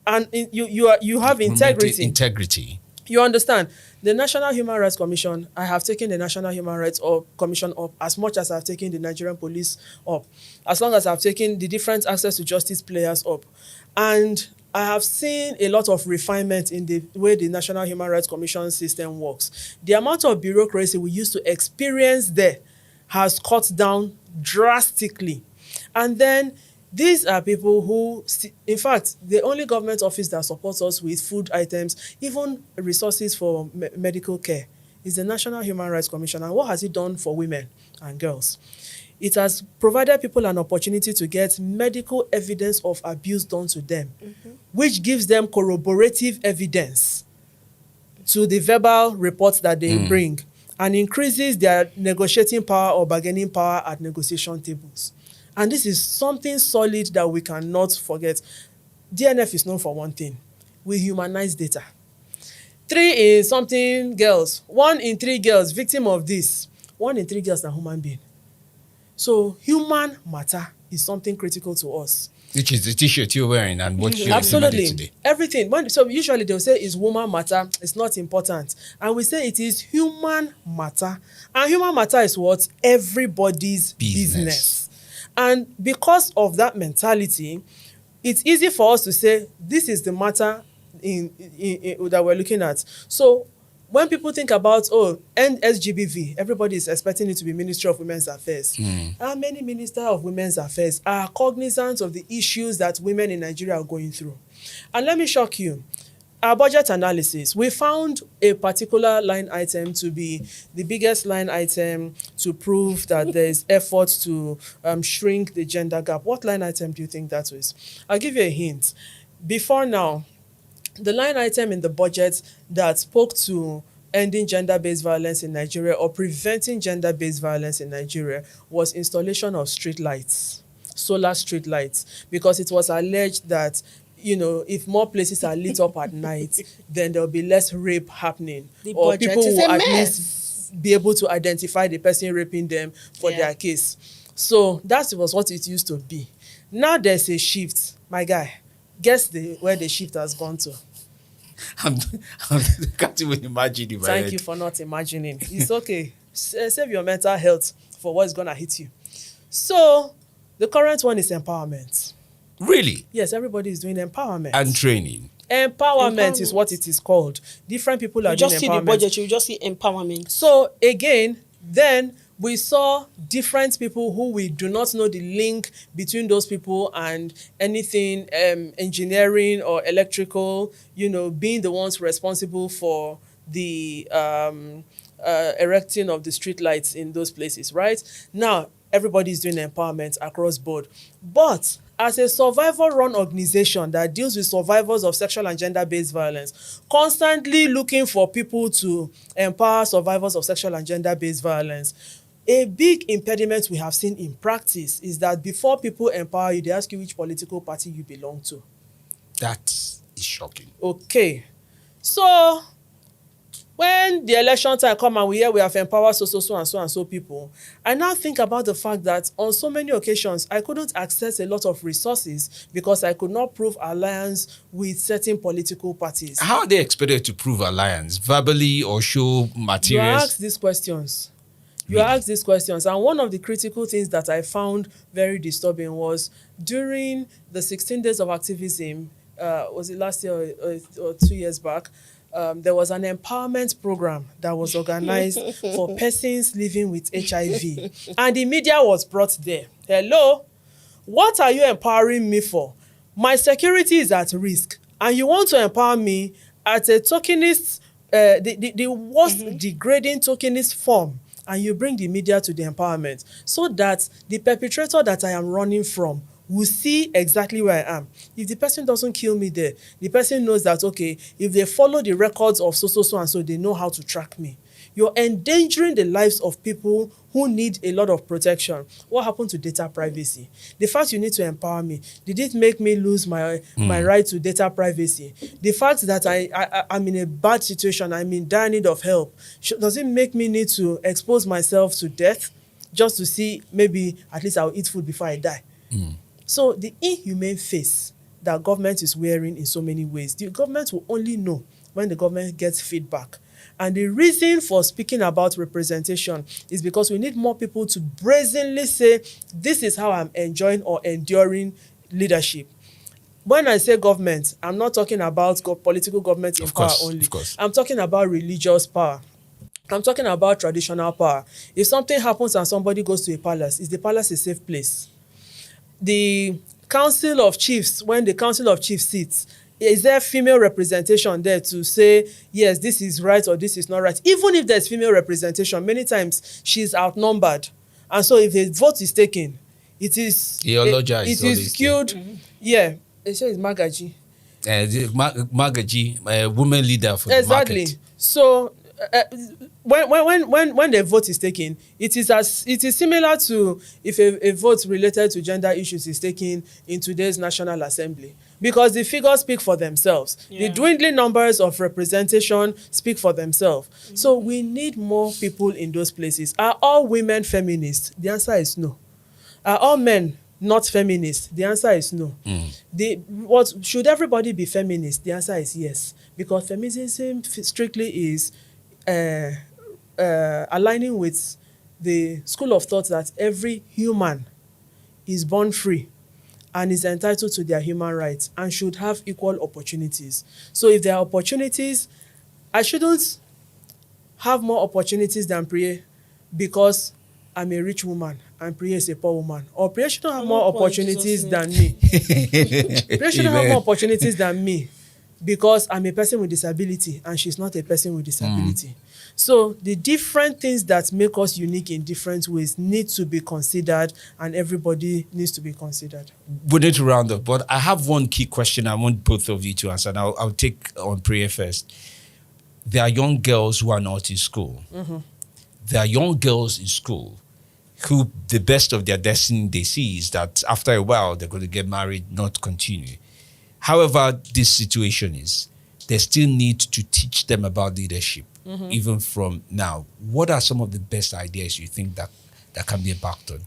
Speaker 1: and you have integrity. You understand? The National Human Rights Commission, I have taken the National Human Rights Commission up as much as I've taken the Nigerian police up, as long as I've taken the different access to justice players up. And I have seen a lot of refinement in the way the National Human Rights Commission system works. The amount of bureaucracy we used to experience there has cut down drastically. And then these are people who, in fact, the only government office that supports us with food items, even resources for medical care, is the National Human Rights Commission. And what has it done for women and girls? It has provided people an opportunity to get medical evidence of abuse done to them, which gives them corroborative evidence to the verbal reports that they bring. and increases their negotiating power or bargaining power at negotiation tables. And this is something solid that we cannot forget. DNF is known for one thing: we humanize data. 3 is something girls. 1 in 3 girls victim of this. 1 in 3 girls are human being. So human matter is something critical to us.
Speaker 2: Which is the t-shirt you're wearing and what you're
Speaker 1: Absolutely.
Speaker 2: today.
Speaker 1: Everything. So usually they'll say it's woman matter, it's not important. And we say it is human matter. And human matter is what? Everybody's business. And because of that mentality, it's easy for us to say this is the matter in that we're looking at. So when people think about, end SGBV, everybody is expecting it to be Ministry of Women's Affairs. How many Minister of Women's Affairs are cognizant of the issues that women in Nigeria are going through? And let me shock you. Our budget analysis, we found a particular line item to be the biggest line item to prove that there is effort to shrink the gender gap. What line item do you think that is? I'll give you a hint. Before now, the line item in the budget that spoke to ending gender-based violence in Nigeria or preventing gender-based violence in Nigeria was installation of street lights, solar street lights, because it was alleged that, if more places are lit up at night, then there'll be less rape happening. Or people will at least be able to identify the person raping them for their case. So that was what it used to be. Now there's a shift. My guy, guess where the shift has gone to.
Speaker 2: I can't even imagine it.
Speaker 1: Thank you for not imagining. It's okay. Save your mental health for what's going to hit you. So the current one is empowerment.
Speaker 2: Really?
Speaker 1: Yes, everybody is doing empowerment.
Speaker 2: And training.
Speaker 1: Empowerment is what it is called. Different people are doing empowerment.
Speaker 3: You just see the budget, you just see empowerment.
Speaker 1: So again, then we saw different people who we do not know the link between those people and anything engineering or electrical, being the ones responsible for the erecting of the street lights in those places, right? Now, everybody is doing empowerment across board. But as a survivor-run organization that deals with survivors of sexual and gender-based violence, constantly looking for people to empower survivors of sexual and gender-based violence, a big impediment we have seen in practice is that before people empower you, they ask you which political party you belong to.
Speaker 2: That is shocking.
Speaker 1: Okay. So when the election time come and we hear we have empowered so and so people, I now think about the fact that on so many occasions, I couldn't access a lot of resources because I could not prove alliance with certain political parties.
Speaker 2: How are they expected to prove alliance? Verbally or show materials?
Speaker 1: You ask these questions. And one of the critical things that I found very disturbing was during the 16 days of activism, was it last year or 2 years back, there was an empowerment program that was organized for persons living with HIV. And the media was brought there. Hello? What are you empowering me for? My security is at risk. And you want to empower me at a tokenist, the worst degrading tokenist form. And you bring the media to the empowerment so that the perpetrator that I am running from will see exactly where I am. If the person doesn't kill me there, the person knows that, okay, if they follow the records of so and so, they know how to track me. You're endangering the lives of people who need a lot of protection. What happened to data privacy? The fact you need to empower me, did it make me lose my right to data privacy? The fact that I'm in a bad situation, I'm in dire need of help, does it make me need to expose myself to death just to see maybe at least I'll eat food before I die? So the inhumane face that government is wearing in so many ways, the government will only know when the government gets feedback. And the reason for speaking about representation is because we need more people to brazenly say, this is how I'm enjoying or enduring leadership. When I say government, I'm not talking about political government in power only.
Speaker 2: Of course.
Speaker 1: I'm talking about religious power. I'm talking about traditional power. If something happens and somebody goes to a palace, is the palace a safe place? The Council of Chiefs, when the Council of Chiefs sits, is there female representation there to say, yes, this is right or this is not right? Even if there's female representation, many times she's outnumbered. And so if a vote is taken, it is skewed. Yeah, they say it's Magaji.
Speaker 2: Magaji, woman leader for the market.
Speaker 1: So when the vote is taken, it is similar to if a vote related to gender issues is taken in today's National Assembly, because the figures speak for themselves.
Speaker 3: Yeah.
Speaker 1: The dwindling numbers of representation speak for themselves. So we need more people in those places. Are all women feminists? The answer is no. Are all men not feminists? The answer is no. Should everybody be feminist? The answer is yes, because feminism strictly is aligning with the school of thought that every human is born free and is entitled to their human rights and should have equal opportunities. So if there are opportunities, I shouldn't have more opportunities than Priye because I'm a rich woman and Priye is a poor woman. Or Priye shouldn't have more opportunities than me. Priye shouldn't have more opportunities than me because I'm a person with disability and she's not a person with disability. So the different things that make us unique in different ways need to be considered, and everybody needs to be considered.
Speaker 2: We need to round up, but I have one key question I want both of you to answer, and I'll take on Priye first. There are young girls who are not in school. There are young girls in school who the best of their destiny they see is that after a while they're going to get married, not continue. However, this situation is, they still need to teach them about leadership, even from now. What are some of the best ideas you think that can be embarked on?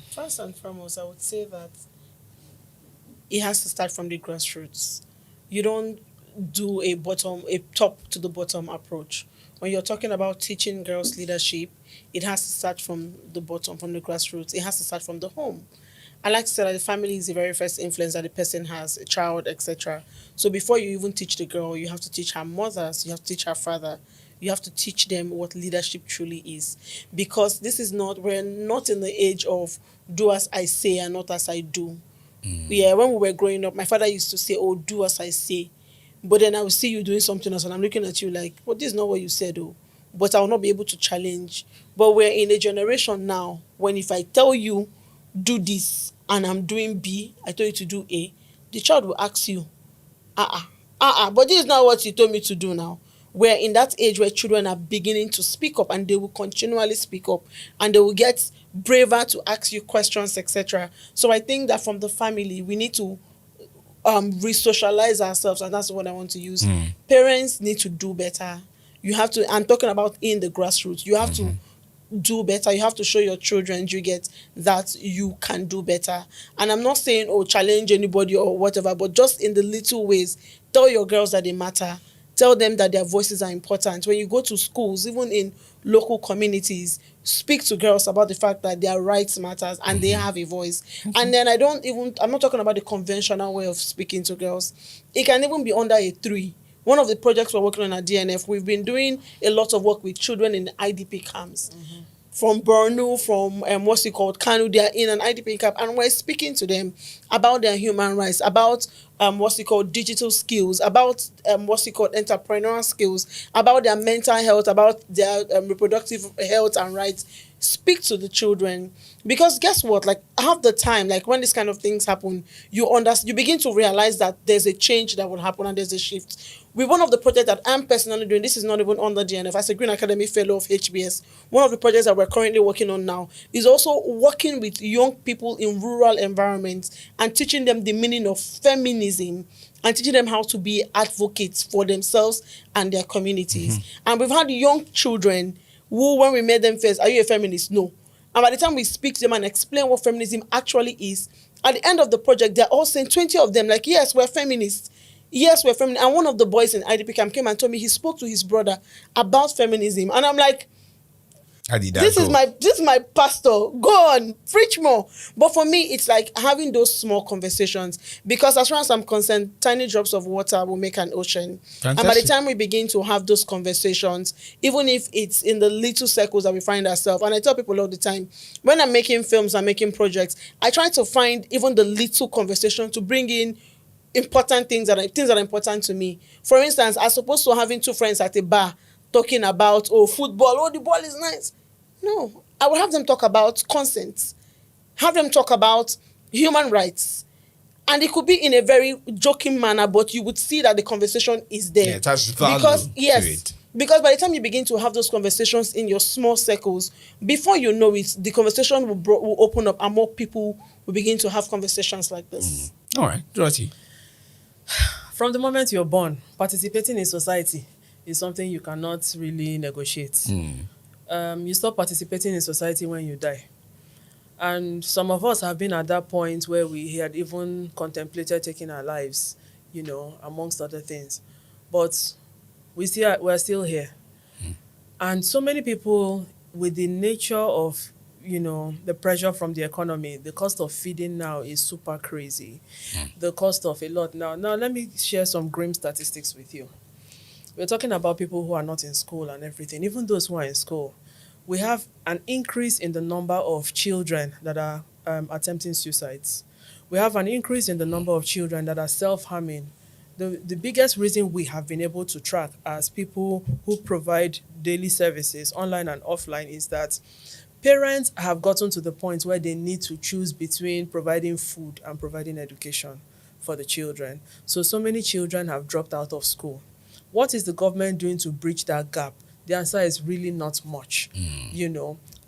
Speaker 3: First and foremost, I would say that it has to start from the grassroots. You don't do a top to the bottom approach. When you're talking about teaching girls leadership, it has to start from the bottom, from the grassroots. It has to start from the home. I like to say that the family is the very first influence that the person has, a child, etc. So before you even teach the girl, you have to teach her mothers, you have to teach her father, you have to teach them what leadership truly is. Because we're not in the age of do as I say and not as I do. Yeah, when we were growing up, my father used to say, oh, do as I say. But then I will see you doing something else and I'm looking at you like, well, this is not what you said, oh. But I will not be able to challenge. But we're in a generation now when if I tell you, do this, and I'm doing B, I told you to do A, the child will ask you, but this is not what you told me to do now. We're in that age where children are beginning to speak up, and they will continually speak up, and they will get braver to ask you questions, etc. So I think that from the family, we need to re-socialize ourselves, and that's what I want to use. Parents need to do better. You have to, I'm talking about in the grassroots, you have to do better. You have to show your children, you get that you can do better. And I'm not saying, oh, challenge anybody or whatever, but just in the little ways, tell your girls that they matter. Tell them that their voices are important. When you go to schools, even in local communities, speak to girls about the fact that their rights matters and they have a voice. And then I'm not talking about the conventional way of speaking to girls. It can even be under a 3. One of the projects we're working on at DNF, we've been doing a lot of work with children in IDP camps. From Borno, from Kanu, they are in an IDP camp, and we're speaking to them about their human rights, about digital skills, about entrepreneurial skills, about their mental health, about their reproductive health and rights. Speak to the children, because guess what? Like half the time, like when these kind of things happen, you begin to realize that there's a change that will happen and there's a shift. With one of the projects that I'm personally doing, this is not even under DNF, as a Green Academy Fellow of HBS, one of the projects that we're currently working on now is also working with young people in rural environments and teaching them the meaning of feminism and teaching them how to be advocates for themselves and their communities. And we've had young children who, when we met them first, are you a feminist? No. And by the time we speak to them and explain what feminism actually is, at the end of the project, they're all saying, 20 of them, like, yes, we're feminists. Yes, we're feminist. And one of the boys in IDP camp came and told me he spoke to his brother about feminism. And I'm like, this is my pastor. Go on, preach more. But for me, it's like having those small conversations, because as far as I'm concerned, tiny drops of water will make an ocean. Fantastic. And by the time we begin to have those conversations, even if it's in the little circles that we find ourselves, and I tell people all the time, when I'm making films, I'm making projects, I try to find even the little conversation to bring in important things that are important to me. For instance, as opposed to having 2 friends at a bar talking about, football, the ball is nice. No, I will have them talk about consent, have them talk about human rights. And it could be in a very joking manner, but you would see that the conversation is there.
Speaker 2: Yeah, it has value
Speaker 3: because, yes,
Speaker 2: to it.
Speaker 3: Because by the time you begin to have those conversations in your small circles, before you know it, the conversation will open up and more people will begin to have conversations like this.
Speaker 2: All right, Dorothy.
Speaker 1: From the moment you're born, participating in society is something you cannot really negotiate. You stop participating in society when you die. And some of us have been at that point where we had even contemplated taking our lives, amongst other things. But we're still here. And so many people, with the nature of, the pressure from the economy, the cost of feeding now is super crazy. The cost of a lot. Now, let me share some grim statistics with you. We're talking about people who are not in school and everything. Even those who are in school, we have an increase in the number of children that are attempting suicides. We have an increase in the number of children that are self-harming. The biggest reason we have been able to track as people who provide daily services, online and offline, is that parents have gotten to the point where they need to choose between providing food and providing education for the children. So many children have dropped out of school. What is the government doing to bridge that gap? The answer is really not much,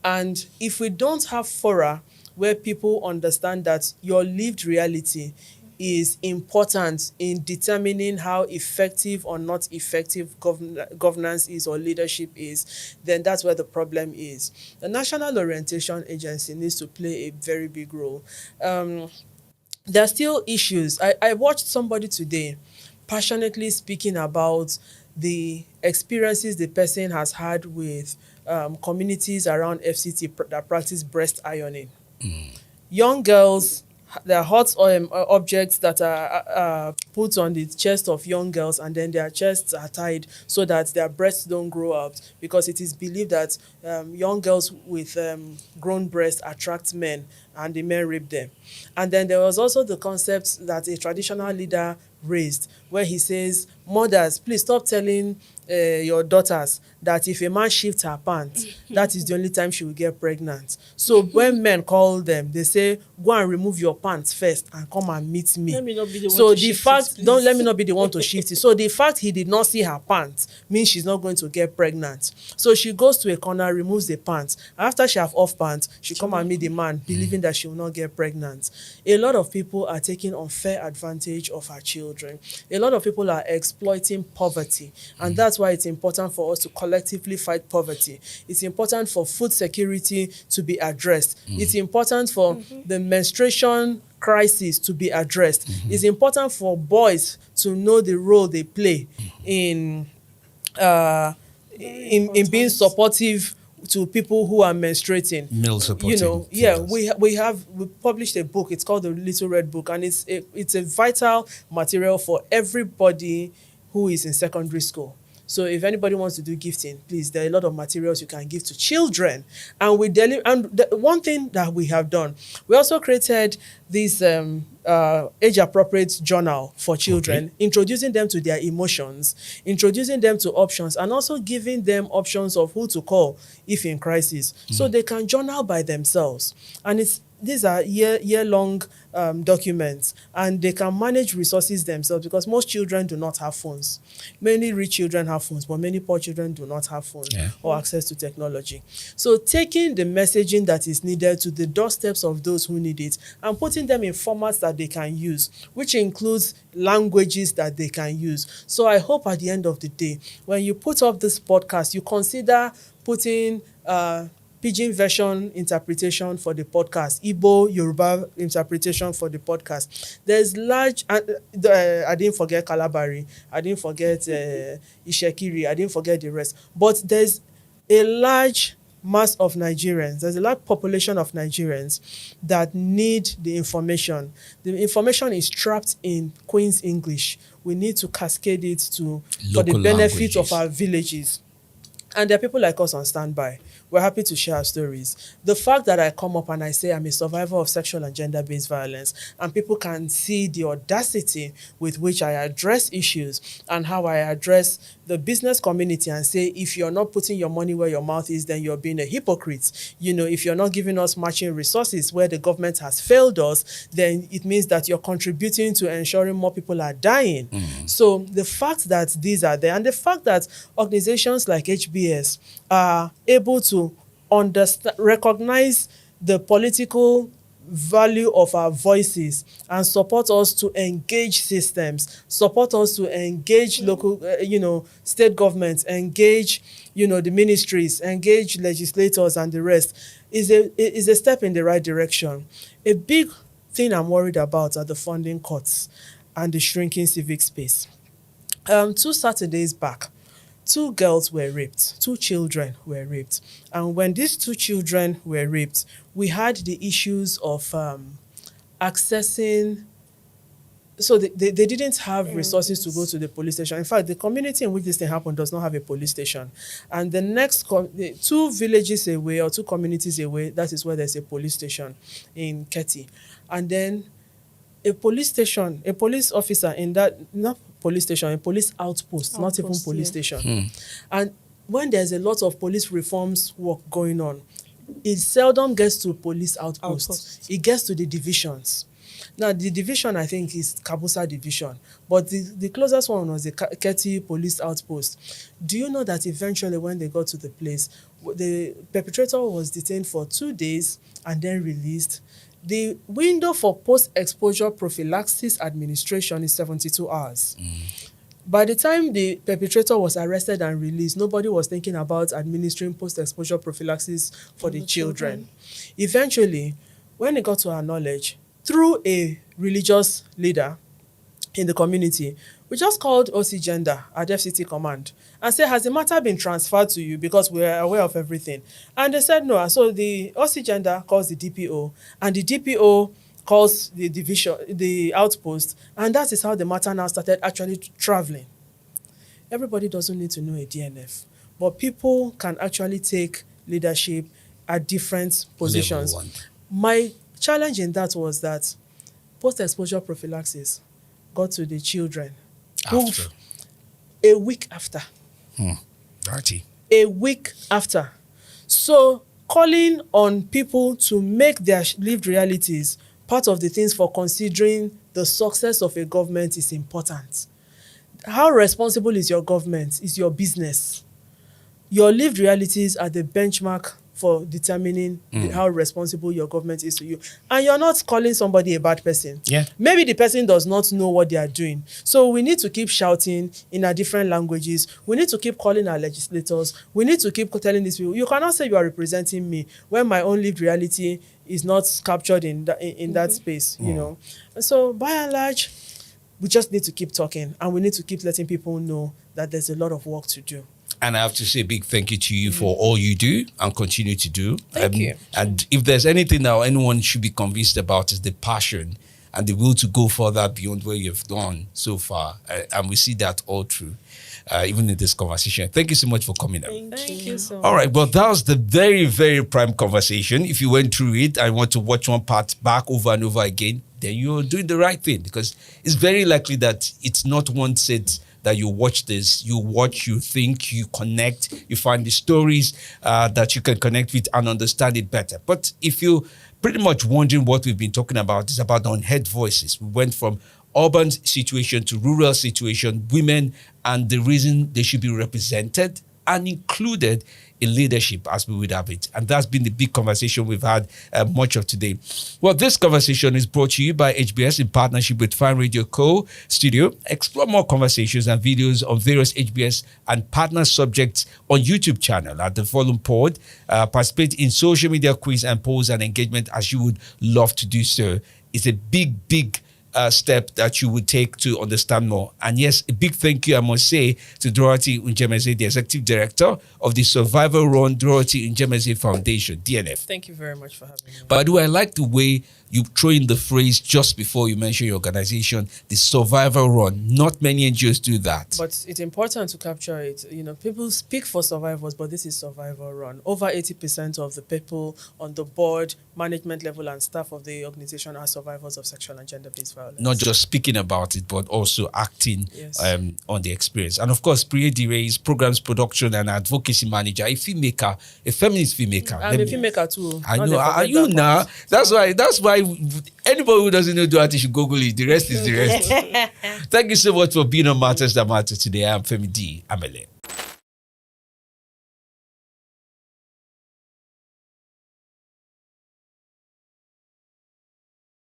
Speaker 1: And if we don't have fora where people understand that your lived reality is important in determining how effective or not effective governance is or leadership is, then that's where the problem is. The National Orientation Agency needs to play a very big role. There are still issues. I watched somebody today passionately speaking about the experiences the person has had with communities around FCT that practice breast ironing. Young girls, there are hot objects that are put on the chest of young girls, and then their chests are tied so that their breasts don't grow out, because it is believed that young girls with grown breasts attract men and the men rape them. And then there was also the concept that a traditional leader raised, where he says, mothers, please stop telling your daughters that if a man shifts her pants, that is the only time she will get pregnant. So when men call them, they say, go and remove your pants first and come and meet me.
Speaker 3: Let me not be the one
Speaker 1: So
Speaker 3: to
Speaker 1: the
Speaker 3: shift
Speaker 1: fact,
Speaker 3: it, please.
Speaker 1: don't let me not be the one to shift it. So the fact he did not see her pants means she's not going to get pregnant. So she goes to a corner, removes the pants. After she have off pants, she come and meet the man, believing that she will not get pregnant. A lot of people are taking unfair advantage of our children. A lot of people are exploiting poverty, and that's why it's important for us to collectively fight poverty. It's important for food security to be addressed. It's important for the menstruation crisis to be addressed. It's important for boys to know the role they play in being supportive to people who are menstruating.
Speaker 2: Male supporting.
Speaker 1: We published a book. It's called the Little Red Book, and it's a vital material for everybody who is in secondary school. So if anybody wants to do gifting, please, there are a lot of materials you can give to children. And one thing that we have done, we also created this age-appropriate journal for children, introducing them to their emotions, introducing them to options, and also giving them options of who to call if in crisis. So they can journal by themselves. And these are year-long documents, and they can manage resources themselves, because most children do not have phones. Many rich children have phones, but many poor children do not have phones or access to technology. So taking the messaging that is needed to the doorsteps of those who need it and putting them in formats that they can use, which includes languages that they can use. So I hope at the end of the day, when you put up this podcast, you consider putting Pidgin version interpretation for the podcast, Igbo, Yoruba interpretation for the podcast. There's large, I didn't forget Kalabari, I didn't forget Ishekiri, I didn't forget the rest. But there's a large mass of Nigerians, there's a large population of Nigerians that need the information. The information is trapped in Queen's English. We need to cascade it for the benefit of our villages. And there are people like us on standby. We're happy to share our stories. The fact that I come up and I say I'm a survivor of sexual and gender-based violence, and people can see the audacity with which I address issues and how I address the business community and say, if you're not putting your money where your mouth is, then you're being a hypocrite. If you're not giving us matching resources where the government has failed us, then it means that you're contributing to ensuring more people are dying. So the fact that these are there, and the fact that organizations like HBS are able to understand, recognize the political value of our voices and support us to engage systems, support us to engage local, state governments, engage, the ministries, engage legislators and the rest, is a step in the right direction. A big thing I'm worried about are the funding cuts and the shrinking civic space. 2 Saturdays back, 2 girls were raped, 2 children were raped. And when these 2 children were raped, we had the issues of accessing, so they didn't have resources to go to the police station. In fact, the community in which this thing happened does not have a police station. And the next 2 villages away or 2 communities away, that is where there's a police station in Keti. And then a police station, a police officer in that, not police station, a police outpost, not even police station. And when there's a lot of police reforms work going on, it seldom gets to police outposts. It gets to the divisions. Now, the division, I think, is Kabusa division, but the closest one was the Keti police outpost. Do you know that eventually when they got to the place, the perpetrator was detained for 2 days and then released? The window for post-exposure prophylaxis administration is 72 hours. By the time the perpetrator was arrested and released, nobody was thinking about administering post-exposure prophylaxis for the children. Eventually, when it got to our knowledge, through a religious leader in the community, we just called OC Gender at FCT Command and said, has the matter been transferred to you, because we are aware of everything? And they said no. So the OC Gender calls the DPO, and the DPO calls the division, the outpost, and that is how the matter now started actually traveling. Everybody doesn't need to know a DNF, but people can actually take leadership at different positions. My challenge in that was that post-exposure prophylaxis got to the children a week after.
Speaker 2: Dirty.
Speaker 1: A week after. So calling on people to make their lived realities part of the things for considering the success of a government is important. How responsible is your government? Is your business. Your lived realities are the benchmark for determining how responsible your government is to you. And you're not calling somebody a bad person.
Speaker 2: Yeah.
Speaker 1: Maybe the person does not know what they are doing. So we need to keep shouting in our different languages. We need to keep calling our legislators. We need to keep telling these people, you cannot say you are representing me when my own lived reality is not captured in that space, you know. And so by and large, we just need to keep talking, and we need to keep letting people know that there's a lot of work to do.
Speaker 2: And I have to say a big thank you to you for all you do and continue to do.
Speaker 1: Thank you.
Speaker 2: And if there's anything that anyone should be convinced about, is the passion and the will to go further beyond where you've gone so far. And we see that all through, even in this conversation. Thank you so much for coming up.
Speaker 1: Thank you so much.
Speaker 2: All right, well, that was the very, very prime conversation. If you went through it and want to watch one part back over and over again, then you're doing the right thing, because it's very likely that it's not one set that you watch this, you watch, you think, you connect, you find the stories that you can connect with and understand it better. But if you're pretty much wondering what we've been talking about, it's about the unheard voices. We went from urban situation to rural situation, women, and the reason they should be represented and included in leadership as we would have it. And that's been the big conversation we've had much of today. Well, this conversation is brought to you by HBS in partnership with Fine Radio Co. Studio. Explore more conversations and videos on various HBS and partner subjects on YouTube channel at the Volume Pod. Participate in social media quiz and polls and engagement as you would love to do so. It's a big step that you would take to understand more. And yes, a big thank you, I must say, to Dorothy Njemanze, the Executive Director of the survivor-run Dorothy Njemanze Foundation, DNF.
Speaker 1: Thank you very much for having me.
Speaker 2: But I like the way you throw in the phrase just before you mention your organization, the survivor run. Not many NGOs do that.
Speaker 1: But it's important to capture it. You know, people speak for survivors, but this is survivor run. Over 80% of the people on the board, management level, and staff of the organization are survivors of sexual and gender-based violence. violence.
Speaker 2: Not just speaking about it, but also acting
Speaker 1: Yes.
Speaker 2: on the experience. And of course, Priye Diri is programs production and advocacy manager, a filmmaker, a feminist filmmaker.
Speaker 1: I'm a filmmaker too.
Speaker 2: I
Speaker 1: Not
Speaker 2: know.
Speaker 1: dey
Speaker 2: Are
Speaker 1: forget
Speaker 2: you
Speaker 1: that
Speaker 2: now?
Speaker 1: part.
Speaker 2: That's why anybody who doesn't know Dorothy should Google it. The rest is the rest. Thank you so much for being on Matters That Matter today. I'm Femi D. Amele.